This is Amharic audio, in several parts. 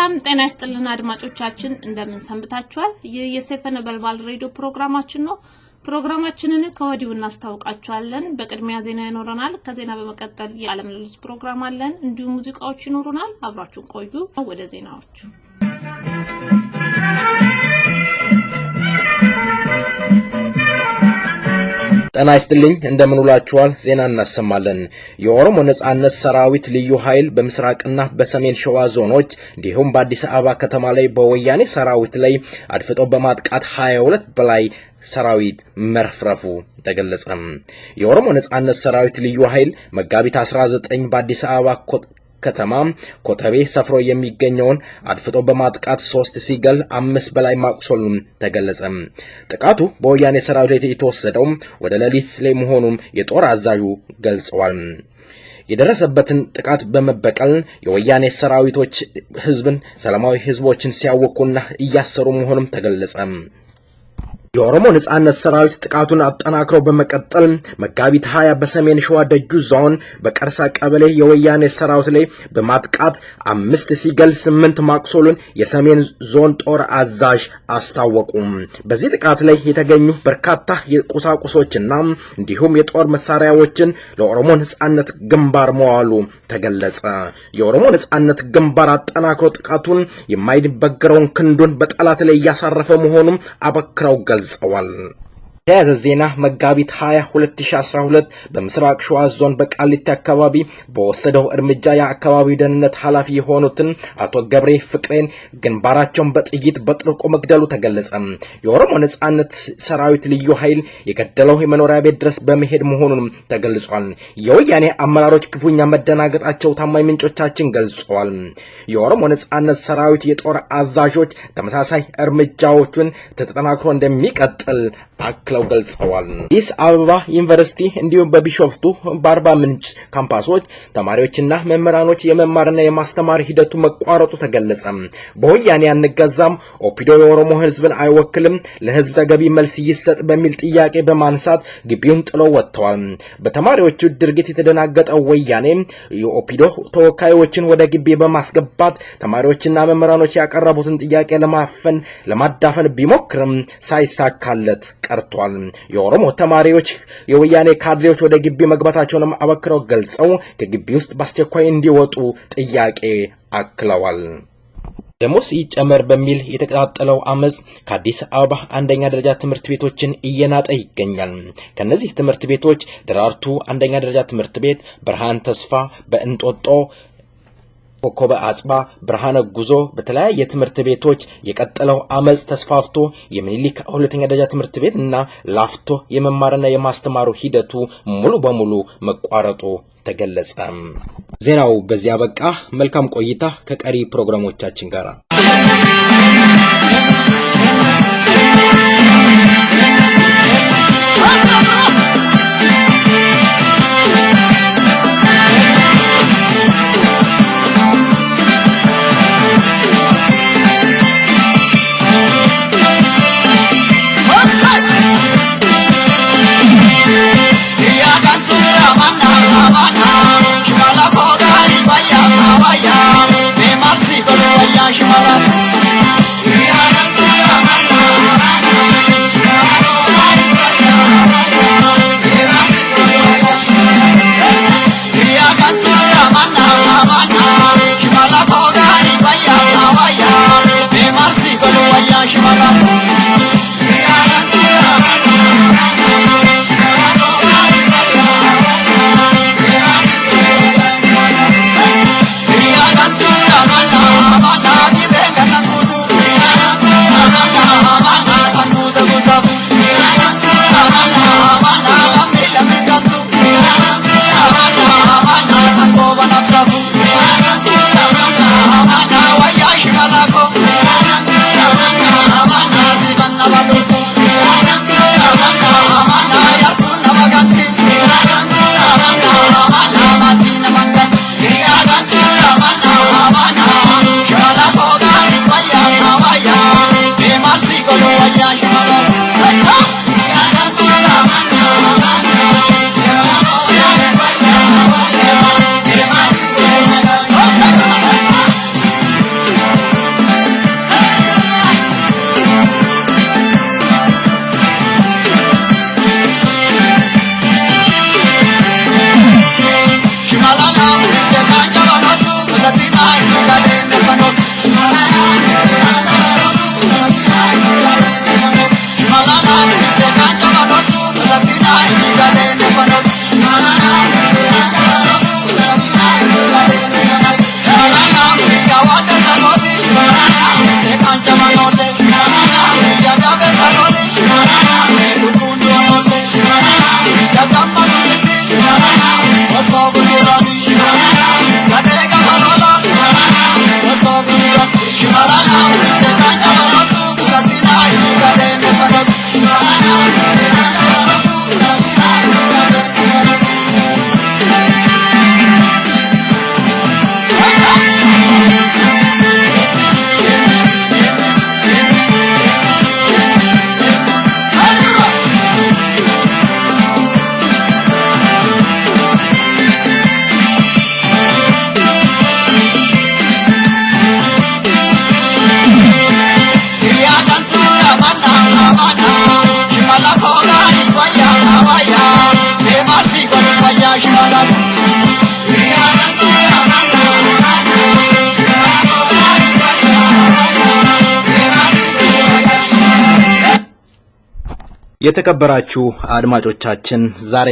ሰላም ጤና ይስጥልን አድማጮቻችን እንደምን ሰንብታችኋል? የሰይፈ ነበልባል ሬዲዮ ፕሮግራማችን ነው። ፕሮግራማችንን ከወዲሁ እናስተዋውቃችኋለን። በቅድሚያ ዜና ይኖረናል። ከዜና በመቀጠል የዓለም ልልስ ፕሮግራም አለን። እንዲሁም ሙዚቃዎች ይኖሩናል። አብራችሁን ቆዩ። ወደ ዜናዎቹ ጤና ይስጥልኝ እንደምን ውላችኋል? ዜና እናሰማለን። የኦሮሞ ነጻነት ሰራዊት ልዩ ኃይል በምስራቅና በሰሜን ሸዋ ዞኖች እንዲሁም በአዲስ አበባ ከተማ ላይ በወያኔ ሰራዊት ላይ አድፍጦ በማጥቃት 22 በላይ ሰራዊት መርፍረፉ ተገለጸ። የኦሮሞ ነጻነት ሰራዊት ልዩ ኃይል መጋቢት 19 በአዲስ አበባ ከተማ ኮተቤ ሰፍሮ የሚገኘውን አድፍጦ በማጥቃት 3 ሲገል 5 በላይ ማቁሰሉን ተገለጸ። ጥቃቱ በወያኔ ሰራዊት የተወሰደው ወደ ሌሊት ላይ መሆኑን የጦር አዛዡ ገልጸዋል። የደረሰበትን ጥቃት በመበቀል የወያኔ ሰራዊቶች ሰላማዊ ህዝቦችን ሲያወቁና እያሰሩ መሆኑን ተገለጸ። የኦሮሞ ነጻነት ሰራዊት ጥቃቱን አጠናክሮ በመቀጠል መጋቢት 20 በሰሜን ሸዋ ደጁ ዞን በቀርሳ ቀበሌ የወያኔ ሰራዊት ላይ በማጥቃት 5 ሲገል 8 ማቁሰሉን የሰሜን ዞን ጦር አዛዥ አስታወቁ። በዚህ ጥቃት ላይ የተገኙ በርካታ የቁሳቁሶችና እንዲሁም የጦር መሳሪያዎችን ለኦሮሞ ነጻነት ግንባር መዋሉ ተገለጸ። የኦሮሞ ነጻነት ግንባር አጠናክሮ ጥቃቱን የማይበገረውን ክንዱን በጠላት ላይ ያሳረፈ መሆኑን አበክረው ገልጸዋል። ተያዘ ዜና መጋቢት 20 2012 በምስራቅ ሸዋ ዞን በቃሊቲ አካባቢ በወሰደው እርምጃ የአካባቢው ደህንነት ኃላፊ የሆኑትን አቶ ገብሬ ፍቅሬን ግንባራቸውን በጥይት በጥርቆ መግደሉ ተገለጸ። የኦሮሞ ነጻነት ሰራዊት ልዩ ኃይል የገደለው የመኖሪያ ቤት ድረስ በመሄድ መሆኑንም ተገልጿል። የወያኔ አመራሮች ክፉኛ መደናገጣቸው ታማኝ ምንጮቻችን ገልጸዋል። የኦሮሞ ነጻነት ሰራዊት የጦር አዛዦች ተመሳሳይ እርምጃዎችን ተጠናክሮ እንደሚቀጥል አክለው ገልጸዋል። አዲስ አበባ ዩኒቨርሲቲ እንዲሁም በቢሾፍቱ በአርባ ምንጭ ካምፓሶች ተማሪዎችና መምህራኖች የመማርና የማስተማር ሂደቱ መቋረጡ ተገለጸ። በወያኔ አንገዛም፣ ኦፒዶ የኦሮሞ ህዝብን አይወክልም፣ ለህዝብ ተገቢ መልስ ይሰጥ በሚል ጥያቄ በማንሳት ግቢውን ጥለው ወጥተዋል። በተማሪዎቹ ድርጊት የተደናገጠው ወያኔ የኦፒዶ ተወካዮችን ወደ ግቢ በማስገባት ተማሪዎችና መምህራኖች ያቀረቡትን ጥያቄ ለማዳፈን ቢሞክርም ሳይሳካለት ቀርቷል። የኦሮሞ ተማሪዎች የወያኔ ካድሬዎች ወደ ግቢ መግባታቸውንም አበክረው ገልጸው ከግቢ ውስጥ በአስቸኳይ እንዲወጡ ጥያቄ አክለዋል። ደሞዝ ይጨመር በሚል የተቀጣጠለው አመጽ ከአዲስ አበባ አንደኛ ደረጃ ትምህርት ቤቶችን እየናጠ ይገኛል። ከነዚህ ትምህርት ቤቶች ደራርቱ አንደኛ ደረጃ ትምህርት ቤት፣ ብርሃን ተስፋ በእንጦጦ፣ ኮከበ አጽባ፣ ብርሃነ ጉዞ በተለያየ ትምህርት ቤቶች የቀጠለው አመጽ ተስፋፍቶ የሚኒሊክ ሁለተኛ ደረጃ ትምህርት ቤት እና ላፍቶ የመማርና የማስተማሩ ሂደቱ ሙሉ በሙሉ መቋረጡ ተገለጸ። ዜናው በዚያ በቃ። መልካም ቆይታ ከቀሪ ፕሮግራሞቻችን ጋር። Shimala የተከበራችሁ አድማጮቻችን ዛሬ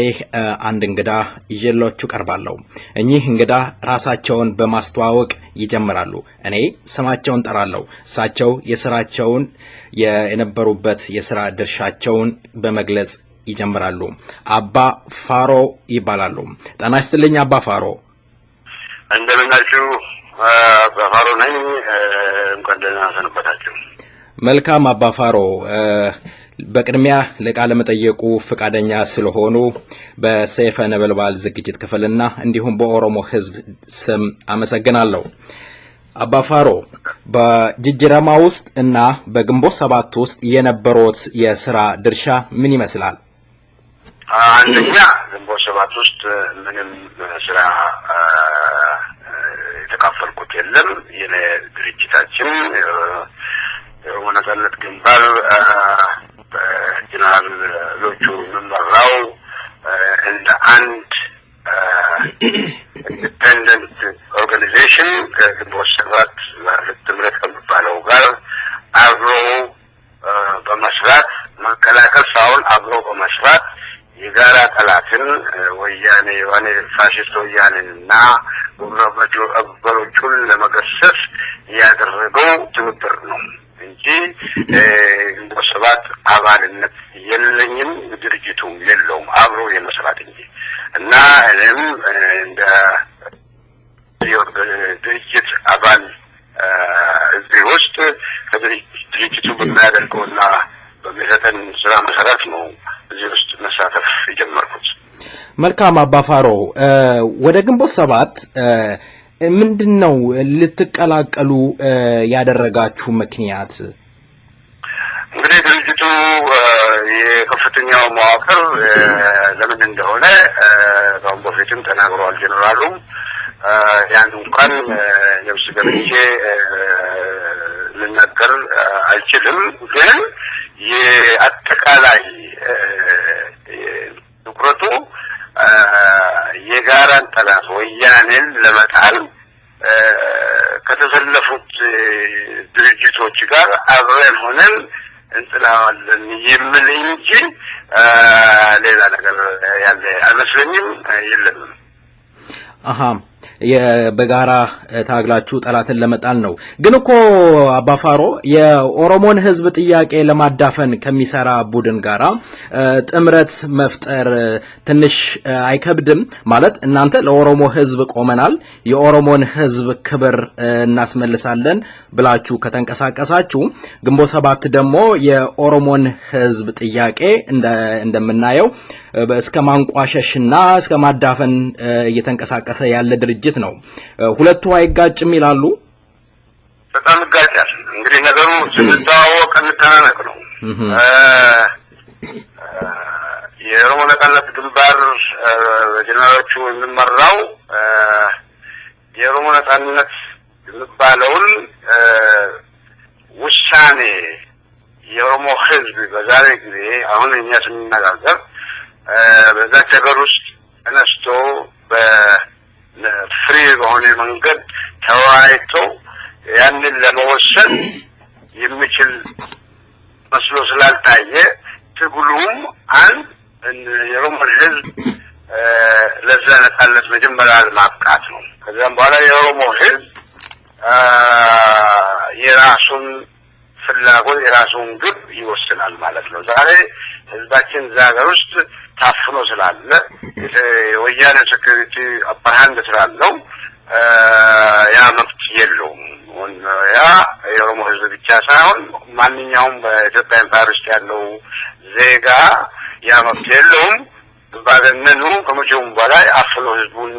አንድ እንግዳ ይዤላችሁ ቀርባለሁ። እኚህ እንግዳ ራሳቸውን በማስተዋወቅ ይጀምራሉ። እኔ ስማቸውን ጠራለሁ። እሳቸው የስራቸውን የነበሩበት የስራ ድርሻቸውን በመግለጽ ይጀምራሉ። አባ ፋሮ ይባላሉ። ጤና ይስጥልኝ አባ ፋሮ። እንደምናችሁ? አባ ፋሮ ነኝ። እንኳን ደህና ሰነበታችሁ። መልካም አባ ፋሮ፣ በቅድሚያ ለቃለ መጠየቁ ፈቃደኛ ስለሆኑ በሰይፈ ነበልባል ዝግጅት ክፍልና እንዲሁም በኦሮሞ ሕዝብ ስም አመሰግናለሁ። አባ ፋሮ፣ በጅጅረማ ውስጥ እና በግንቦት 7 ውስጥ የነበሩት የሥራ ድርሻ ምን ይመስላል? አንደኛ ግንቦት 7 ውስጥ ምንም ስራ የተካፈልኩት የለም። የኔ ድርጅታችን የኦሮሞ ነጻነት ግንባር ጀነራሎቹ ምንመራው እንደ አንድ ኢንዲፔንደንት ኦርጋናይዜሽን ከግንቦት 7 ጥምረት ከሚባለው ጋር አብሮ በመስራት መከላከል ሳይሆን አብሮ በመስራት የጋራ ጠላትን ወያኔ ፋሽስት ወያኔንና አበሮቹን ለመገሰጽ ያደረገው ትብብር ነው እንጂ ግንቦት 7 አባልነት የለኝም፣ ድርጅቱም የለውም፣ አብሮ የመስራት እንጂ እና እኔም እንደ ድርጅት አባል እዚህ ውስጥ ከድርጅቱ በሚያደርገውና በሚሰጠን ስራ መሰረት ነው እዚህ ውስጥ መሳተፍ የጀመርኩት። መልካም አባ ፋሮ፣ ወደ ግንቦት 7 ምንድነው ልትቀላቀሉ ያደረጋችሁ ምክንያት? እንግዲህ ድርጅቱ የከፍተኛው መዋቅር ለምን እንደሆነ ከአሁን በፊትም ተናግረዋል ጀነራሉም። ያን እንኳን ነፍስ ገብቼ ልናገር አልችልም፣ ግን የአጠቃላይ ትኩረቱ የጋራን ጠላት ወያኔን ለመጣል ከተሰለፉት ድርጅቶች ጋር አብረን ሆነን እንጥላዋለን የሚል እንጂ ሌላ ነገር ያለ አይመስለኝም፣ የለም። በጋራ ታግላችሁ ጠላትን ለመጣል ነው። ግን እኮ አባ ፋሮ የኦሮሞን ሕዝብ ጥያቄ ለማዳፈን ከሚሰራ ቡድን ጋራ ጥምረት መፍጠር ትንሽ አይከብድም? ማለት እናንተ ለኦሮሞ ሕዝብ ቆመናል፣ የኦሮሞን ሕዝብ ክብር እናስመልሳለን ብላችሁ ከተንቀሳቀሳችሁ ግንቦት 7 ደግሞ የኦሮሞን ሕዝብ ጥያቄ እንደምናየው እስከ ማንቋሸሽና እስከ ማዳፈን እየተንቀሳቀሰ ያለ ድርጅት ነው። ሁለቱ አይጋጭም ይላሉ? በጣም ይጋጫል። እንግዲህ ነገሩ ስንተዋወቅ እንተናነቅ ነው። የኦሮሞ ነጻነት ግንባር ጀነራሎቹ የሚመራው የኦሮሞ ነጻነት የሚባለውን ውሳኔ የኦሮሞ ሕዝብ በዛሬ ጊዜ አሁን እኛ ስንነጋገር በዛች ሀገር ውስጥ ተነስቶ በፍሪ በሆነ መንገድ ተወያይቶ ያንን ለመወሰን የሚችል መስሎ ስላልታየ ትግሉም አንድ የኦሮሞ ሕዝብ ለዛ ነጻነት መጀመሪያ ማብቃት ነው። ከዚያም በኋላ የኦሮሞ ሕዝብ የራሱን ፍላጎት የራሱን ግብ ይወስናል ማለት ነው። ዛሬ ህዝባችን እዛ ሀገር ውስጥ ታፍኖ ስላለ የወያኔ ሴኩሪቲ አባሃንድ ስላለው ያ መብት የለውም። ያ የኦሮሞ ሕዝብ ብቻ ሳይሆን ማንኛውም በኢትዮጵያ ኤምፓየር ውስጥ ያለው ዜጋ ያ መብት የለውም። ባገነኑ ከመቼውም በላይ አፍኖ ህዝቡን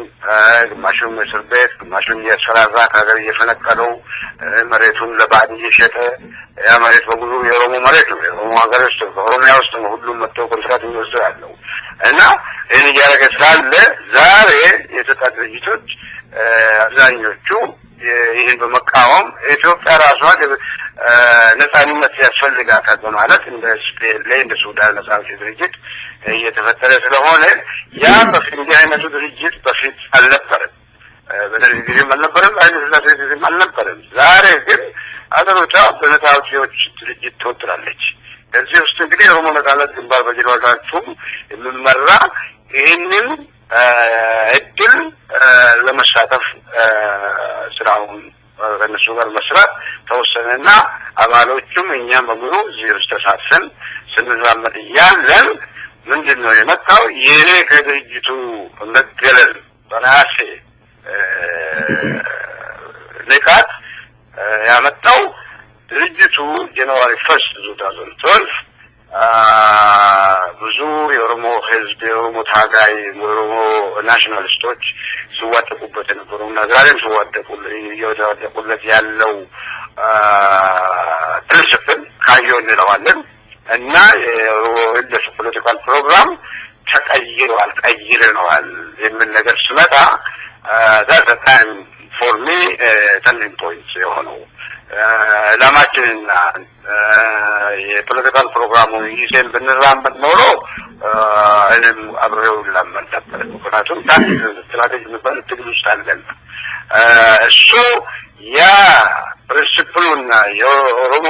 ግማሹን እስር ቤት ግማሹን እያስፈራራ ከሀገር እየፈነቀለው መሬቱን ለባዕድ እየሸጠ ያ መሬት በሙሉ የኦሮሞ መሬት ነው። የኦሮሞ ሀገር ውስጥ በኦሮሚያ ውስጥ ነው ሁሉም መጥተው ኮንትራት የሚወስድ ያለው እና ይህን እያደረገ ስላለ ዛሬ የኢትዮጵያ ድርጅቶች አብዛኞቹ ይህን በመቃወም ኢትዮጵያ ራሷ ነፃነት ያስፈልጋታል በማለት እንደ እንደ ሱዳን ነፃ አውጪ ድርጅት እየተፈጠረ ስለሆነ ያ በፊት እንዲህ አይነቱ ድርጅት በፊት አልነበረም። በደርግ ጊዜም አልነበረም፣ ኃይለ ሥላሴ ጊዜም አልነበረም። ዛሬ ግን አገሪቷ በነፃ አውጪዎች ድርጅት ተወጥራለች። ከዚህ ውስጥ እንግዲህ የኦሮሞ ነጻነት ግንባር በጀኔራሎቹም የሚመራ ይህንን እድል ለመሳተፍ ስራውን ከእነሱ ጋር መስራት ተወሰነና አባሎቹም እኛም በሙሉ እዚህ ውስጥ ተሳትፈን ስንራመድ እያለን ምንድን ነው የመጣው የኔ ከድርጅቱ መገለል በራሴ ንቃት ያመጣው ድርጅቱ ጃንዋሪ 1 2012 ብዙ የኦሮሞ ህዝብ የኦሮሞ ታጋይ የኦሮሞ ናሽናሊስቶች ሲዋደቁበት የነበረውና ዛሬም ሲዋደቁለት ያለው ፕሪንሲፕል ካየው እንለዋለን እና የኦሮሞ ፖለቲካል ፕሮግራም ተቀይረዋል ቀይረነዋል የሚል ነገር ስመጣ that's the time for me turning point የሆነው ለማችንና የፖለቲካል ፕሮግራሙን ይዘን ብንራመድ ኖሮ እኔም አብሬው ላመን ነበር። ምክንያቱም ስትራቴጂ የሚባል ትግል ውስጥ አለን። እሱ ያ ፕሪንሲፕሉና የኦሮሞ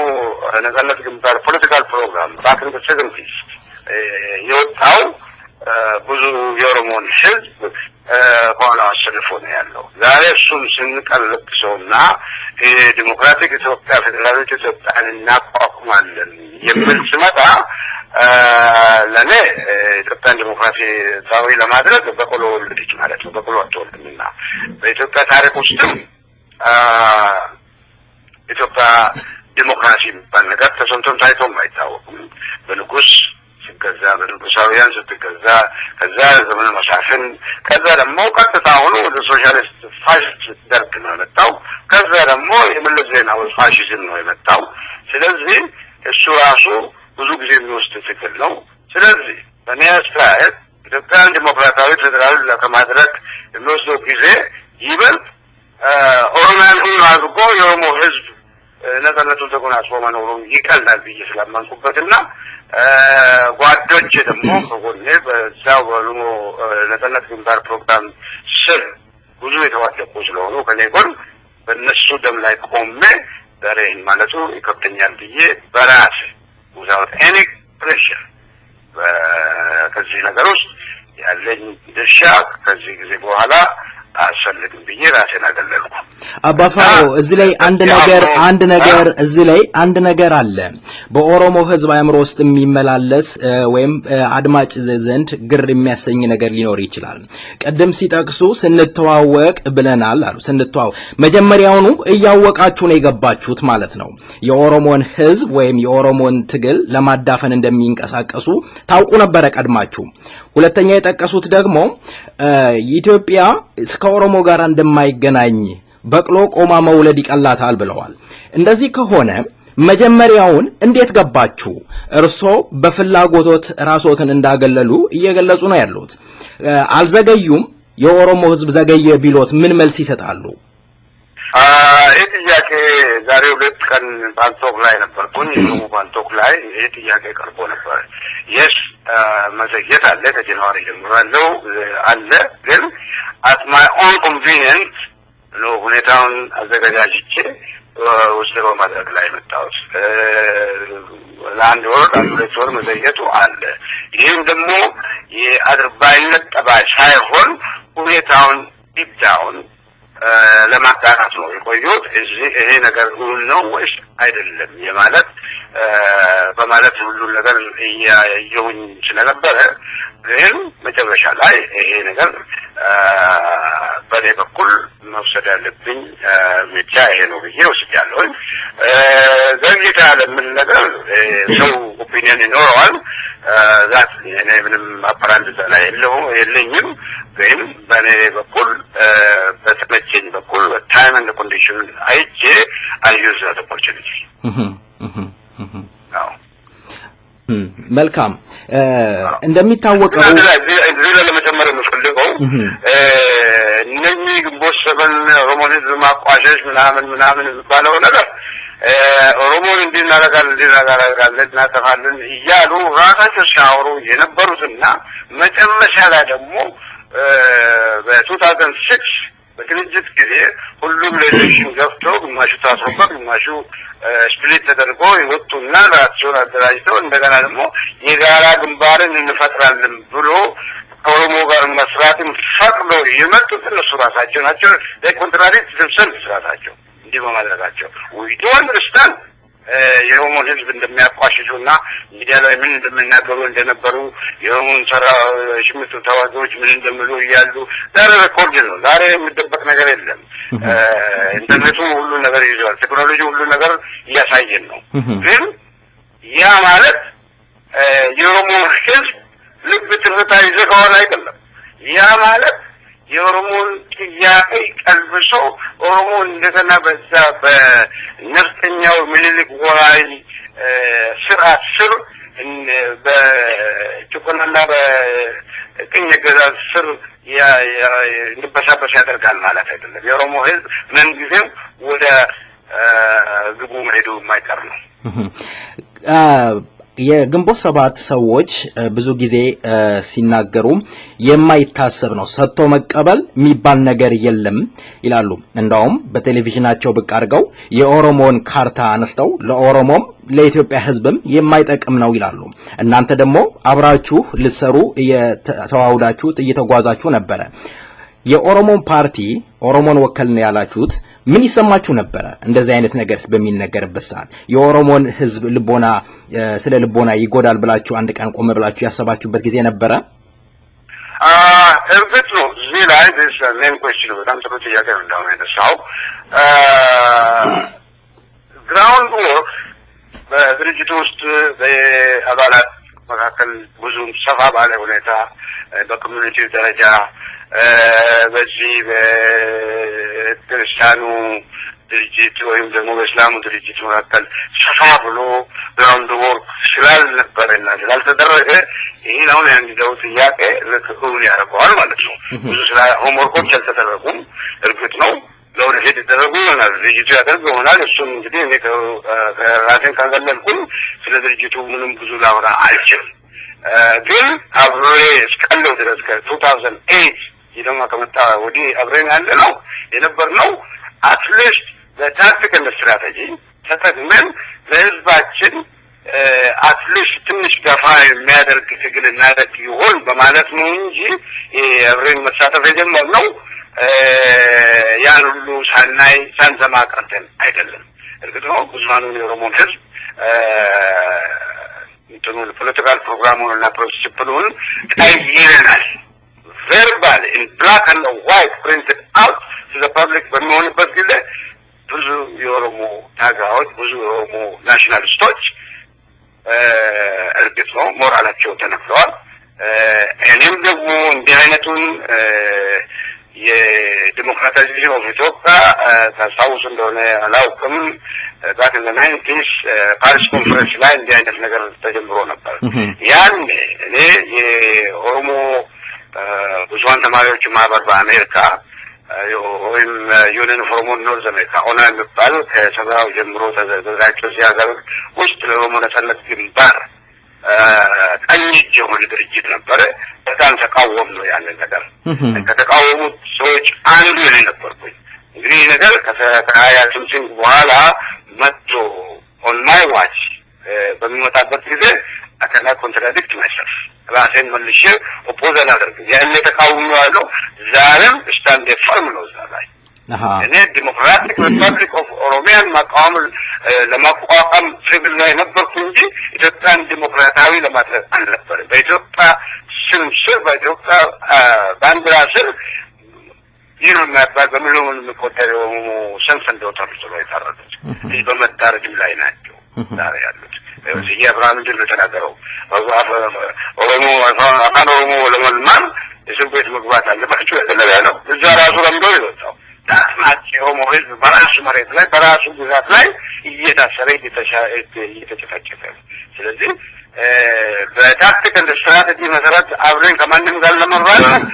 ነጻነት ግንባር ፖለቲካል ፕሮግራም ባክን በ70s የወጣው ብዙ የኦሮሞን ህዝብ ኋላ አሰልፎ ነው ያለው። ዛሬ እሱን ስንቀለብሰውና ዲሞክራቲክ ኢትዮጵያ ፌዴራሊስት ኢትዮጵያን እናቋቁማለን የሚል ስመጣ ለኔ ኢትዮጵያን ዲሞክራሲያዊ ለማድረግ በቆሎ ወለደች ማለት ነው። በቆሎ አትወልድምና በኢትዮጵያ ታሪክ ውስጥም ኢትዮጵያ ዲሞክራሲ የሚባል ነገር ተሰምቶም ታይቶም አይታወቅም። በንጉስ ሲገዛ በንጉሳውያን ስትገዛ ከዛ ዘመነ መሳፍን ከዛ ደግሞ ቀጥታ ሆኖ ወደ ሶሻሊስት ፋሽስት ደርግ ነው የመጣው። ከዛ ደግሞ የመለስ ዜናዊ ፋሽዝም ነው የመጣው። ስለዚህ እሱ ራሱ ብዙ ጊዜ የሚወስድ ትግል ነው። ስለዚህ በእኔ አስተያየት ኢትዮጵያን ዲሞክራሲያዊ ፌዴራል ለማድረግ የሚወስደው ጊዜ ይበልጥ ኦሮሚያን ሁሉ አድርጎ የኦሮሞ ህዝብ ነጻነቱን ተጎናጽፎ መኖሩ ይቀላል ብዬ ስላመንኩበትና ጓዶች ደግሞ ከጎኔ በዛው በኦሮሞ ነጻነት ግንባር ፕሮግራም ስር ብዙ የተዋደቁ ስለሆኑ ከኔ ጎን በእነሱ ደም ላይ ቆሜ ዛሬ ማለቱ ይከብደኛል ብዬ በራሴ without any pressure ከዚህ ነገር ውስጥ ያለኝ ድርሻ ከዚህ ጊዜ በኋላ አሰልግም ብዬ ራሴን አገለልኩ። አባፋው እዚህ ላይ አንድ ነገር አለ በኦሮሞ ህዝብ አእምሮ ውስጥ የሚመላለስ ወይም አድማጭ ዘንድ ግር የሚያሰኝ ነገር ሊኖር ይችላል። ቀደም ሲጠቅሱ ስንተዋወቅ ብለናል አሉ። ስንተዋወቅ መጀመሪያውኑ እያወቃችሁ ነው የገባችሁት ማለት ነው። የኦሮሞን ህዝብ ወይም የኦሮሞን ትግል ለማዳፈን እንደሚንቀሳቀሱ ታውቁ ነበር ቀድማችሁ። ሁለተኛ የጠቀሱት ደግሞ ኢትዮጵያ ከኦሮሞ ጋር እንደማይገናኝ በቅሎ ቆማ መውለድ ይቀላታል ብለዋል። እንደዚህ ከሆነ መጀመሪያውን እንዴት ገባችሁ? እርሶ በፍላጎቶት ራስዎትን እንዳገለሉ እየገለጹ ነው ያሉት። አልዘገዩም? የኦሮሞ ህዝብ ዘገየ ቢሎት ምን መልስ ይሰጣሉ? ይህ ጥያቄ ዛሬ 2 ቀን ባንቶክ ላይ ነበርኩኝ። ባንቶክ ላይ ይህ ጥያቄ ቀርቦ ነበር። የስ መዘግየት አለ፣ ከጃንዋሪ ጀምሮ ያለው አለ። ግን at my own convenience ነው ሁኔታውን አዘጋጅቼ ውስጥ በማድረግ ላይ መጣሁት። ለአንድ ወር 2 ወር መዘግየቱ አለ። ይህም ደግሞ የአድርባይነት ጠባይ ሳይሆን ሁኔታውን ዲፕዳውን ለማጣራት ነው የቆየሁት። ይሄ ነገር እውን ነው ወይስ አይደለም የማለት በማለት ሁሉ ነገር እያየሁኝ ስለነበረ ግን መጨረሻ ላይ ይሄ ነገር በኔ በኩል መውሰድ ያለብኝ ብቻ ይሄ ነው ብዬ ወስጃለሁኝ። ዘግይታ ለምን ነገር ሰው ኦፒኒየን ይኖረዋል። ዛት እኔ ምንም አፓራንት ላይ የለኝም። ግን በኔ በኩል በተመቸኝ በኩል ታይም ኤንድ ኮንዲሽን አይቼ አዩዝ ዛት ኦፖርቹኒቲ መልካም እንደሚታወቀው እዚህ ለመጨመር የምፈልገው እነኚህ ግንቦት ሰበን ኦሮሞን ህዝብ ማቋሸሽ ምናምን የሚባለው ነገር ኦሮሞን እንድናረጋለን እናጠፋለን እያሉ ራሳቸው ሲያወሩ የነበሩትና መጨረሻ ላይ ደግሞ በ2006 በክልጅት ጊዜ ሁሉም ሌሎችን ገብቶ ግማሹ ታስሮበት ግማሹ ስፕሊት ተደርጎ ይወጡና ራሳቸውን አደራጅተው እንደገና ደግሞ የጋራ ግንባርን እንፈጥራለን ብሎ ከኦሮሞ ጋር መስራትን ፈቅደው የመጡት እነሱ ራሳቸው ናቸው። ኮንትራዲክት themselves ራሳቸው እንዲህ በማድረጋቸው we do understand የኦሮሞን ህዝብ እንደሚያቋሽሹና ሚዲያ ላይ ምን እንደሚናገሩ እንደነበሩ የኦሮሞን ሽምጡ ተዋጊዎች ምን እንደሚሉ እያሉ ዛሬ ሬኮርድ ነው። ዛሬ የሚደበቅ ነገር የለም። ኢንተርኔቱ ሁሉ ነገር ይዟል። ቴክኖሎጂ ሁሉ ነገር እያሳየን ነው። ግን ያ ማለት የኦሮሞ ህዝብ ልብ ትርታ ይዘጋዋል አይደለም። ያ ማለት የኦሮሞን ጥያቄ ቀልብሶ ኦሮሞ እንደገና በዛ በነፍጠኛው ምኒልክ ወራይ ስርዓት ስር በጭቆናና በቅኝ ግዛት ስር እንዲበሳበስ ያደርጋል ማለት አይደለም። የኦሮሞ ህዝብ ምንጊዜም ወደ ግቡ መሄዱ የማይቀር ነው። የግንቦት ሰባት ሰዎች ብዙ ጊዜ ሲናገሩ የማይታሰብ ነው፣ ሰጥቶ መቀበል የሚባል ነገር የለም ይላሉ። እንደውም በቴሌቪዥናቸው ብቅ አድርገው የኦሮሞን ካርታ አነስተው ለኦሮሞም ለኢትዮጵያ ህዝብም የማይጠቅም ነው ይላሉ። እናንተ ደግሞ አብራችሁ ልትሰሩ እየተዋውዳችሁ እየተጓዛችሁ ነበረ። የኦሮሞን ፓርቲ ኦሮሞን ወከልን ያላችሁት ምን ይሰማችሁ ነበረ? እንደዚህ አይነት ነገር በሚነገርበት ሰዓት የኦሮሞን ህዝብ ልቦና ስለ ልቦና ይጎዳል ብላችሁ አንድ ቀን ቆም ብላችሁ ያሰባችሁበት ጊዜ ነበረ? እርግጥ ነው እዚህ ላይ ሜን ኮስችን በጣም ጥሩ ጥያቄ ነው እንዳሁን ያነሳው። ግራውንድ ወርክ በድርጅቱ ውስጥ በአባላት መካከል ብዙም ሰፋ ባለ ሁኔታ በኮሚኒቲ ደረጃ በዚህ በክርስቲያኑ ድርጅት ወይም ደግሞ በእስላሙ ድርጅት መካከል ሰፋ ብሎ ግራውንድ ወርክ ስላልነበረና ስላልተደረገ ይህን አሁን ያንዲደው ጥያቄ ርክክሩን ያደርገዋል ማለት ነው። ብዙ ስላ ሆምወርኮች አልተደረጉም። እርግጥ ነው ለወደፊት ይደረጉ ይሆናል፣ ድርጅቱ ያደርግ ይሆናል። እሱም እንግዲህ እኔ ከራሴን ካገለልኩኝ ስለ ድርጅቱ ምንም ብዙ ላወራ አልችልም። ግን አብሬ እስካለሁ ድረስ ከ2008 ይደማ ከመጣ ወዲህ አብሬን ያለ ነው የነበር ነው። አትሊስት በታክቲካል ስትራቴጂ ተጠቅመን ለህዝባችን አትሊስት ትንሽ ገፋ የሚያደርግ ትግል እናደርግ ይሆን በማለት ነው እንጂ አብሬን መሳተፍ የጀመርነው ያን ሁሉ ሳንሰማ ቀርተን አይደለም። እርግጥ ነው ብዙሃኑን የኦሮሞን ህዝብ እንትኑን ፖለቲካል ፕሮግራሙን እና ፕሪንሲፕሉን ቀይረናል። ቨርባል ኢን ብላክ ኤንድ ዋይት ፕሪንትድ አውት ቱ ዘ ፐብሊክ በሚሆንበት ጊዜ ብዙ የኦሮሞ ታጋዮች፣ ብዙ የኦሮሞ ናሽናሊስቶች እርግጥ ነው ሞራላቸው ተነክተዋል። እኔም ደግሞ እንዲህ አይነቱን የዲሞክራታይዜሽን ኦፍ ኢትዮጵያ ታስታውሱ እንደሆነ አላውቅም፣ ባክ ኢን ዘ 90s ፓሪስ ኮንፈረንስ ላይ እንዲህ አይነት ነገር ተጀምሮ ነበር። ያን እኔ የኦሮሞ ብዙሃን ተማሪዎች ማህበር በአሜሪካ ወይም ዩኒየን ኦፍ ኦሮሞ ኖርዝ አሜሪካ ኦና የሚባል ከሰብራው ጀምሮ ተዘጋጅቶ እዚህ ሀገር ውስጥ ለኦሮሞ ነጻነት ግንባር ቀኝ እጅ የሆነ ድርጅት ነበረ። በጣም ተቃወም ነው ያንን ነገር። ከተቃወሙት ሰዎች አንዱ እኔ ነበርኩኝ። እንግዲህ ነገር ከሀያ ስምንት በኋላ መጥቶ ኦን ማይ ዋች በሚመጣበት ጊዜ አከና ኮንትራዲክት ማይሰልፍ ራሴን መልሼ ኦፖዝ አላደርግም። ያን ተቃውሞ ያለው ዛሬም ስታንድ ፈርም ነው እዛ ላይ እኔ ዲሞክራቲክ ሪፐብሊክ ኦፍ ኦሮሚያን ለማቋቋም ትግል ላይ ነበርኩ እንጂ ኢትዮጵያን ዲሞክራታዊ ለማድረግ አልነበረም። በኢትዮጵያ ስም ስር በኢትዮጵያ ባንዲራ ስር ይህ የሚያባል በሚሊዮን የሚቆጠሩ ሰልፍ እንደወጣሉ ነው የታረዱት። ይህ በመታረድም ላይ ናቸው ዛሬ ያሉት። እዚህ አብርሃም ድል ተናገረው ኦሮሞ አፋን ኦሮሞ ለመልማን እስር ቤት መግባት አለባቸው የተለያ ነው። እዛ ራሱ ለምዶ ይወጣው ዳስማት የኦሮሞ ህዝብ በራሱ መሬት ላይ በራሱ ግዛት ላይ እየታሰረ እየተጨፈጨፈ። ስለዚህ በታክቲካል ስትራቴጂ መሰረት አብረን ከማንም ጋር ለመራራት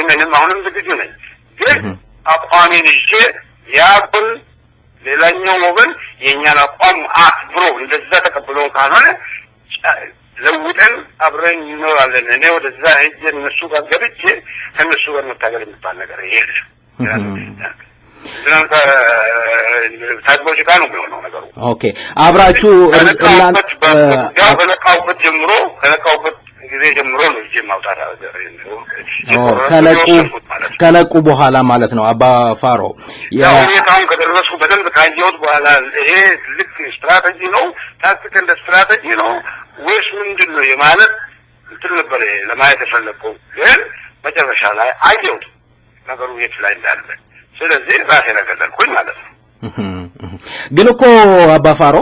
ምንም አሁንም ዝግጁ ነኝ። ግን አቋሜን ይዤ ያቁን ሌላኛው ወገን የኛን አቋም አክብሮ እንደዛ ተቀብሎ ካልሆነ ለውጠን አብረን እንኖራለን። እኔ ወደዛ ሄጄ እነሱ ጋር ገብቼ ከነሱ ጋር መታገል የሚባል ነገር የለም። ታግቦች ጋር ነው የሚሆነው ነገሩ። ኦኬ አብራችሁ ከነቃውበት ጊዜ ጀምሮ ነው እጄ ማውጣት ከነቁ በኋላ ማለት ነው። አባ ፋሮ ሁኔታውን ከደረስኩ በደንብ ካየሁት በኋላ ይሄ ልክ ስትራቴጂ ነው፣ ታክቲካል ስትራቴጂ ነው ወይስ ምንድን ነው የማለት እንትን ነበር ለማየት የፈለግኩት። ግን መጨረሻ ላይ አየሁት ነገሩ የት ላይ እንዳለ። ስለዚህ ራሴ ነገርኩኝ ማለት ነው። ግን እኮ አባ ፋሮ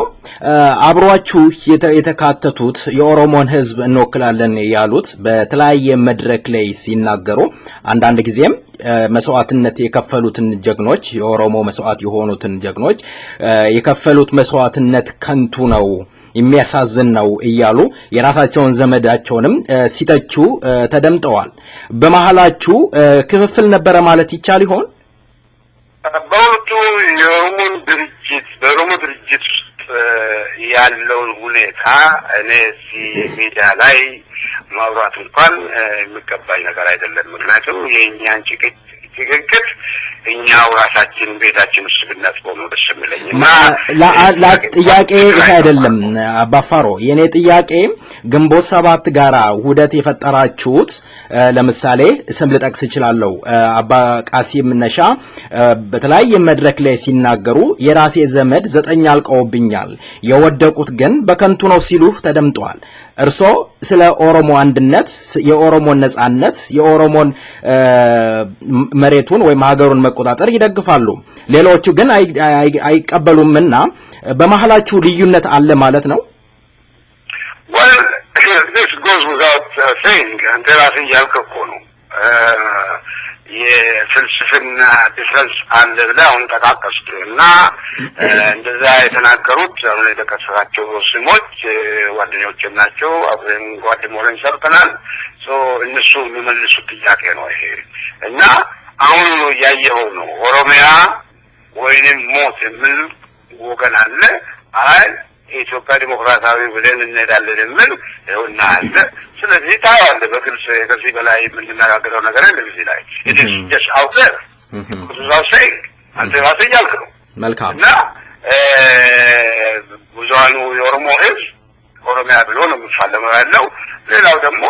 አብሯችሁ የተካተቱት የኦሮሞን ሕዝብ እንወክላለን ያሉት በተለያየ መድረክ ላይ ሲናገሩ አንዳንድ ጊዜም መስዋዕትነት የከፈሉትን ጀግኖች የኦሮሞ መስዋዕት የሆኑትን ጀግኖች የከፈሉት መስዋዕትነት ከንቱ ነው የሚያሳዝን ነው እያሉ የራሳቸውን ዘመዳቸውንም ሲተቹ ተደምጠዋል። በመሐላችሁ ክፍፍል ነበረ ማለት ይቻል ይሆን? በእውነቱ በኦሮሞ ድርጅት ውስጥ ያለውን ሁኔታ እኔ እዚህ ሚዲያ ላይ ማውራት እንኳን የሚገባኝ ነገር አይደለም። ምክንያቱም የእኛን ጭቅጭቅ እኛው ራሳችን ቤታችን ውስጥ ብናስቆም ነው ደስ የሚለኝ። ጥያቄ ይሄ አይደለም አባ ፋሮ። የኔ ጥያቄ ግንቦት ሰባት ጋራ ውህደት የፈጠራችሁት ለምሳሌ ስም ልጠቅስ እችላለሁ። አባ ቃሲም ነሻ በተለያየ መድረክ ላይ ሲናገሩ የራሴ ዘመድ 9 አልቀውብኛል የወደቁት ግን በከንቱ ነው ሲሉ ተደምጠዋል። እርሶ ስለ ኦሮሞ አንድነት፣ የኦሮሞን ነጻነት፣ የኦሮሞን መሬቱን ወይም ሀገሩን መቆጣጠር ይደግፋሉ። ሌሎቹ ግን አይቀበሉምና በመሐላችሁ ልዩነት አለ ማለት ነው? well this goes without saying አንተ ራስህ እያልከው እኮ ነው የፍልስፍና ዲፍረንስ አለ ብለህ አሁን ተቃቀስኩ እና እንደዛ የተናገሩት አሁን የተከሰሳቸው ስሞች ጓደኞቼም ናቸው። አብረን ጓደኞቼን ሰርተናል። እነሱ የሚመልሱት ጥያቄ ነው ይሄ እና አሁን ያየኸው ነው። ኦሮሚያ ወይንም ሞት የሚል ወገን አለ። አይ ኢትዮጵያ ዲሞክራሲያዊ ብለን እንሄዳለን የሚል ይኸውና አለ። ስለዚህ ታያለህ በግልጽ ከዚህ በላይ የምንነጋገረው ነገር የለም እዚህ ላይ። it is just out there ብዙው ሳይ አንተ ራስህ እያልክ ነው። መልካም እና ብዙሃኑ የኦሮሞ ሕዝብ ኦሮሚያ ብሎ ነው የሚፋለመው ያለው። ሌላው ደግሞ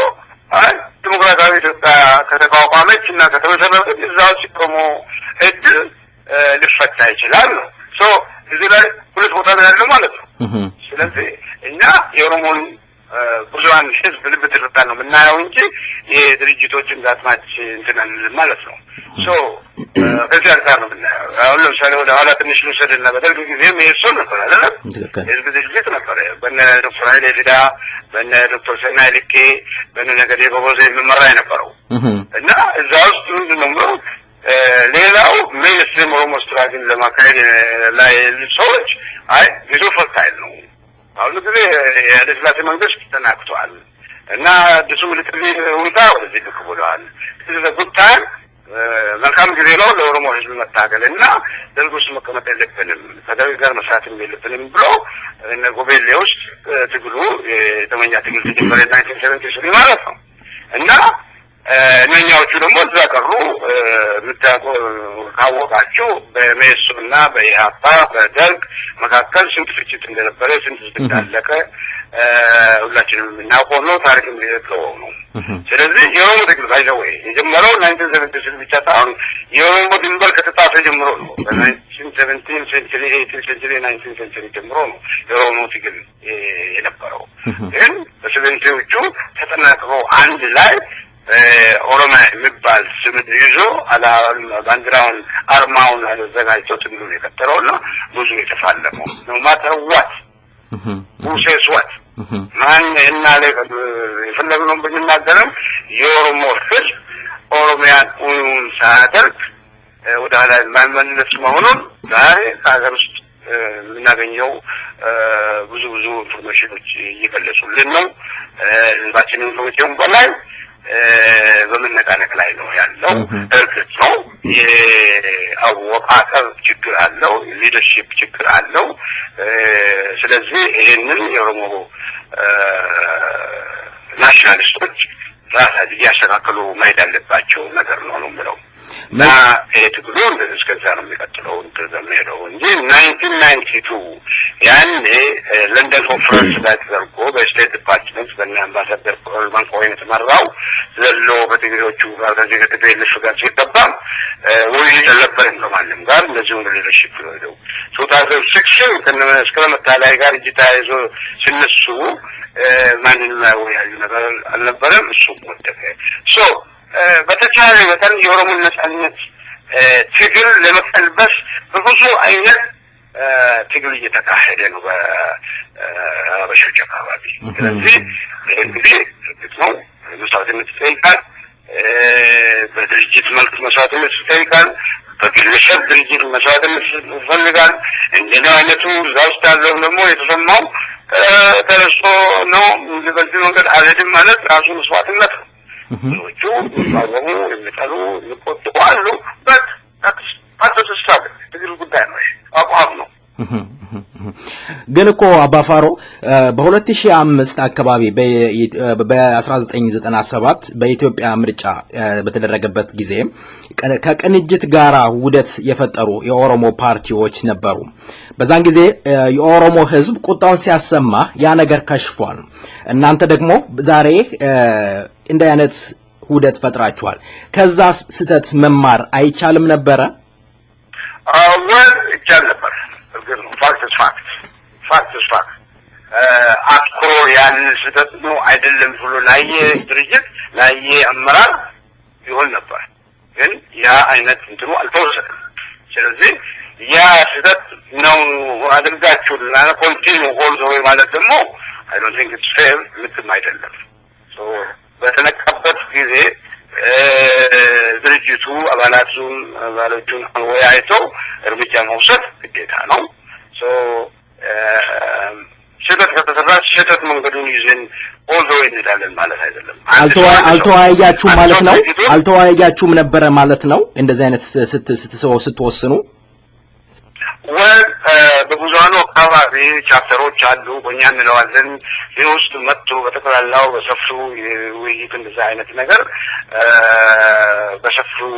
አይ ዲሞክራሲያዊ ኢትዮጵያ ከተቋቋመች እና ከተመሰረተች እዛው ሲቆሙ እድል ሊፈታ ይችላል ነው። እዚህ ላይ ሁለት ቦታ ነው ያለው ማለት ነው። ስለዚህ እኛ የኦሮሞን ብዙሃን ሕዝብ ልብ ትርታ ነው የምናየው እንጂ የድርጅቶችን ጋትማች እንትን ማለት ነው። ከዚህ አንጻር ነው የምናየው። አሁን ለምሳሌ ወደ ኋላ ትንሽ ልውሰድና በደርግ ጊዜም ይሄ ሰው ነበር አይደለም? የህዝብ ድርጅት ነበር በነ ዶክተር ኃይሌ ፊዳ፣ በነ ዶክተር ሰናይ ልኬ፣ በነ ነገዴ ጎበዜ የሚመራ የነበረው እና እዛ ውስጥ ምንድን ነው ሌላው ሜንስትሪም ኦሮሞ ስትራቴጂን ለማካሄድ ላይ ሰዎች አይ ብዙ ፈታኝ ነው። አሁን ጊዜ የኃይለ ሥላሴ መንግስት ተናክቷል እና አዲሱ ሚሊተሪ ሁኔታ ወደዚህ ልክ ብለዋል። ስለዚህ ጉዳይ መልካም ጊዜ ነው ለኦሮሞ ህዝብ መታገል እና ደርግ ውስጥ መቀመጥ የለብንም ከደርግ ጋር መስራትም የለብንም ብሎ እነ ጎቤሌ ውስጥ ትግሉ የተመኛ ትግል ተጀመረ 1973 ማለት ነው እና እነኛዎቹ ደግሞ እዛ ቀሩ። ካወቃችሁ በሜሶና በኢህአፓ በደርግ መካከል ስንት ፍጭት እንደነበረ ስንት እንዳለቀ ሁላችንም የምናውቀው ነው። ታሪክም የሚዘግበው ነው። ስለዚህ የኦሮሞ ትግል ባይዘው የጀመረው 1976 ብቻ ሳይሆን የኦሮሞ ድንበር ከተጣሰ ጀምሮ ነው። በ1917 ሴንቸሪ 18 ሴንቸሪ 19 ሴንቸሪ ጀምሮ ነው የኦሮሞ ትግል የነበረው። ግን በ70ዎቹ ተጠናክረው አንድ ላይ ኦሮሚያ የሚባል ስም ይዞ ባንዲራውን አርማውን አዘጋጅቶ ትግሉን የቀጠለውና ብዙ የተፋለመው ነው። ማተዋት ውሴስዋት ማን እና ላይ የፈለግነው ብንናገርም የኦሮሞ ህዝብ ኦሮሚያን እውን ሳያደርግ ወደ ኋላ የማይመለስ መሆኑን ዛሬ ከሀገር ውስጥ የምናገኘው ብዙ ኢንፎርሜሽኖች እየገለጹልን ነው። ህዝባችንን ከመቼውም በላይ በመነቃነቅ ላይ ነው ያለው። እርግጥ ነው የአወቃቀር ችግር አለው ሊደርሺፕ ችግር አለው ስለዚህ ይሄንን የኦሮሞ ናሽናሊስቶች ራሳቸው ያስተካክሉ መሄድ አለባቸው ነገር ነው የምለው እና ትግሉ እስከዛ ነው የሚቀጥለው እንደዘመረው እንጂ 1992 ያኔ ለንደን ኮንፈረንስ ላይ ተደርጎ በስቴት ዲፓርትመንት በአምባሳደር ኮልማን ኮይን ተመራው ዘሎ በትግሮቹ ጋር ከዚህ ከትግሬልሽ ጋር ሲገባ ውይይት አልነበረም ከማንም ጋር እንደዚሁ ሊደርሺፕ ነው 2006 ከነመስከረም ላይ ጋር እጅታይዞ ሲነሱ ማንንም ያዩ ነገር አልነበረም እሱ ወደቀ ሶ በተቻለ መጠን የኦሮሞ ነጻነት ትግል ለመቀልበስ በብዙ አይነት ትግል እየተካሄደ ነው በአበሾች አካባቢ ስለዚህ እንግዲህ ነው መስዋዕትነት ይጠይቃል በድርጅት መልክ መስዋዕትነት ይጠይቃል በግለሰብ ድርጅት መስዋዕትነት ይፈልጋል እንደዚህ አይነቱ ዛውስት ያለው ደግሞ የተሰማው ተረስቶ ነው በዚህ መንገድ አለድም ማለት ራሱ መስዋዕትነት ነው ብዙዎቹ ባወሙ የሚጠሉ ይቆጥቋሉ በአተስታብ ትግል ጉዳይ ነው አቋም ነው ግን እኮ አባፋሮ በ2005 አካባቢ በ1997 በኢትዮጵያ ምርጫ በተደረገበት ጊዜ ከቅንጅት ጋራ ውደት የፈጠሩ የኦሮሞ ፓርቲዎች ነበሩ በዛን ጊዜ የኦሮሞ ህዝብ ቁጣውን ሲያሰማ ያ ነገር ከሽፏል እናንተ ደግሞ ዛሬ እንደ አይነት ውደት ፈጥራችኋል ከዛ ስተት መማር አይቻልም ነበር ይቻል ነበር ግን ፋክት አትኮ ያን ስተት ነው አይደለም ብሎ ላይ ድርጅት ላይ አመራር ይሆን ነበር ግን ያ አይነት እንትኑ አልተወሰደም ስለዚህ ያ ስተት ነው አድርጋችሁ ለና ኮንቲኒው ሆልድ ወይ ማለት ደግሞ I don't think it's fair ምንም አይደለም so በተነካበት ጊዜ ድርጅቱ አባላቱን ወያይተው እርምጃ መውሰድ ግዴታ ነው so ሸተት ከተሰራ ሸተት መንገዱን ይዘን ኦልዶ እንላለን ማለት አይደለም አልተወያያችሁም ነበረ ማለት ነው እንደዚህ አይነት ስትወስኑ በብዙሃኑ አካባቢ ቻፕተሮች አሉ በእኛ እንለዋለን የውስጥ መጥቶ በተከላላው በሰፊው ውይይት እንደዛ አይነት ነገር በሰፊው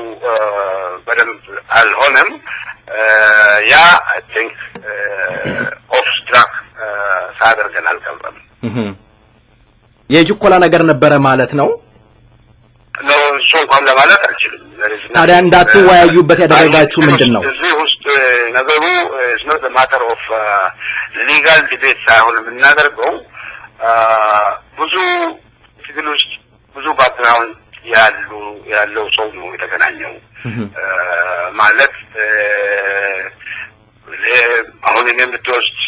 በደንብ አልሆነም ያ I think off track ሳደርገን አልቀረም የጅኮላ ነገር ነበረ ማለት ነው ነው እሱ እንኳን ለማለት አልችልም ታዲያ እንዳትወያዩበት ያደረጋችሁ ምንድነው እዚህ ውስጥ ነገሩ is not a matter of legal debate ሳይሆን የምናደርገው ብዙ ትግል ውስጥ ብዙ ባክግራውንድ ያለው ሰው ነው የተገናኘው ማለት አሁን እኔም ብትወስድ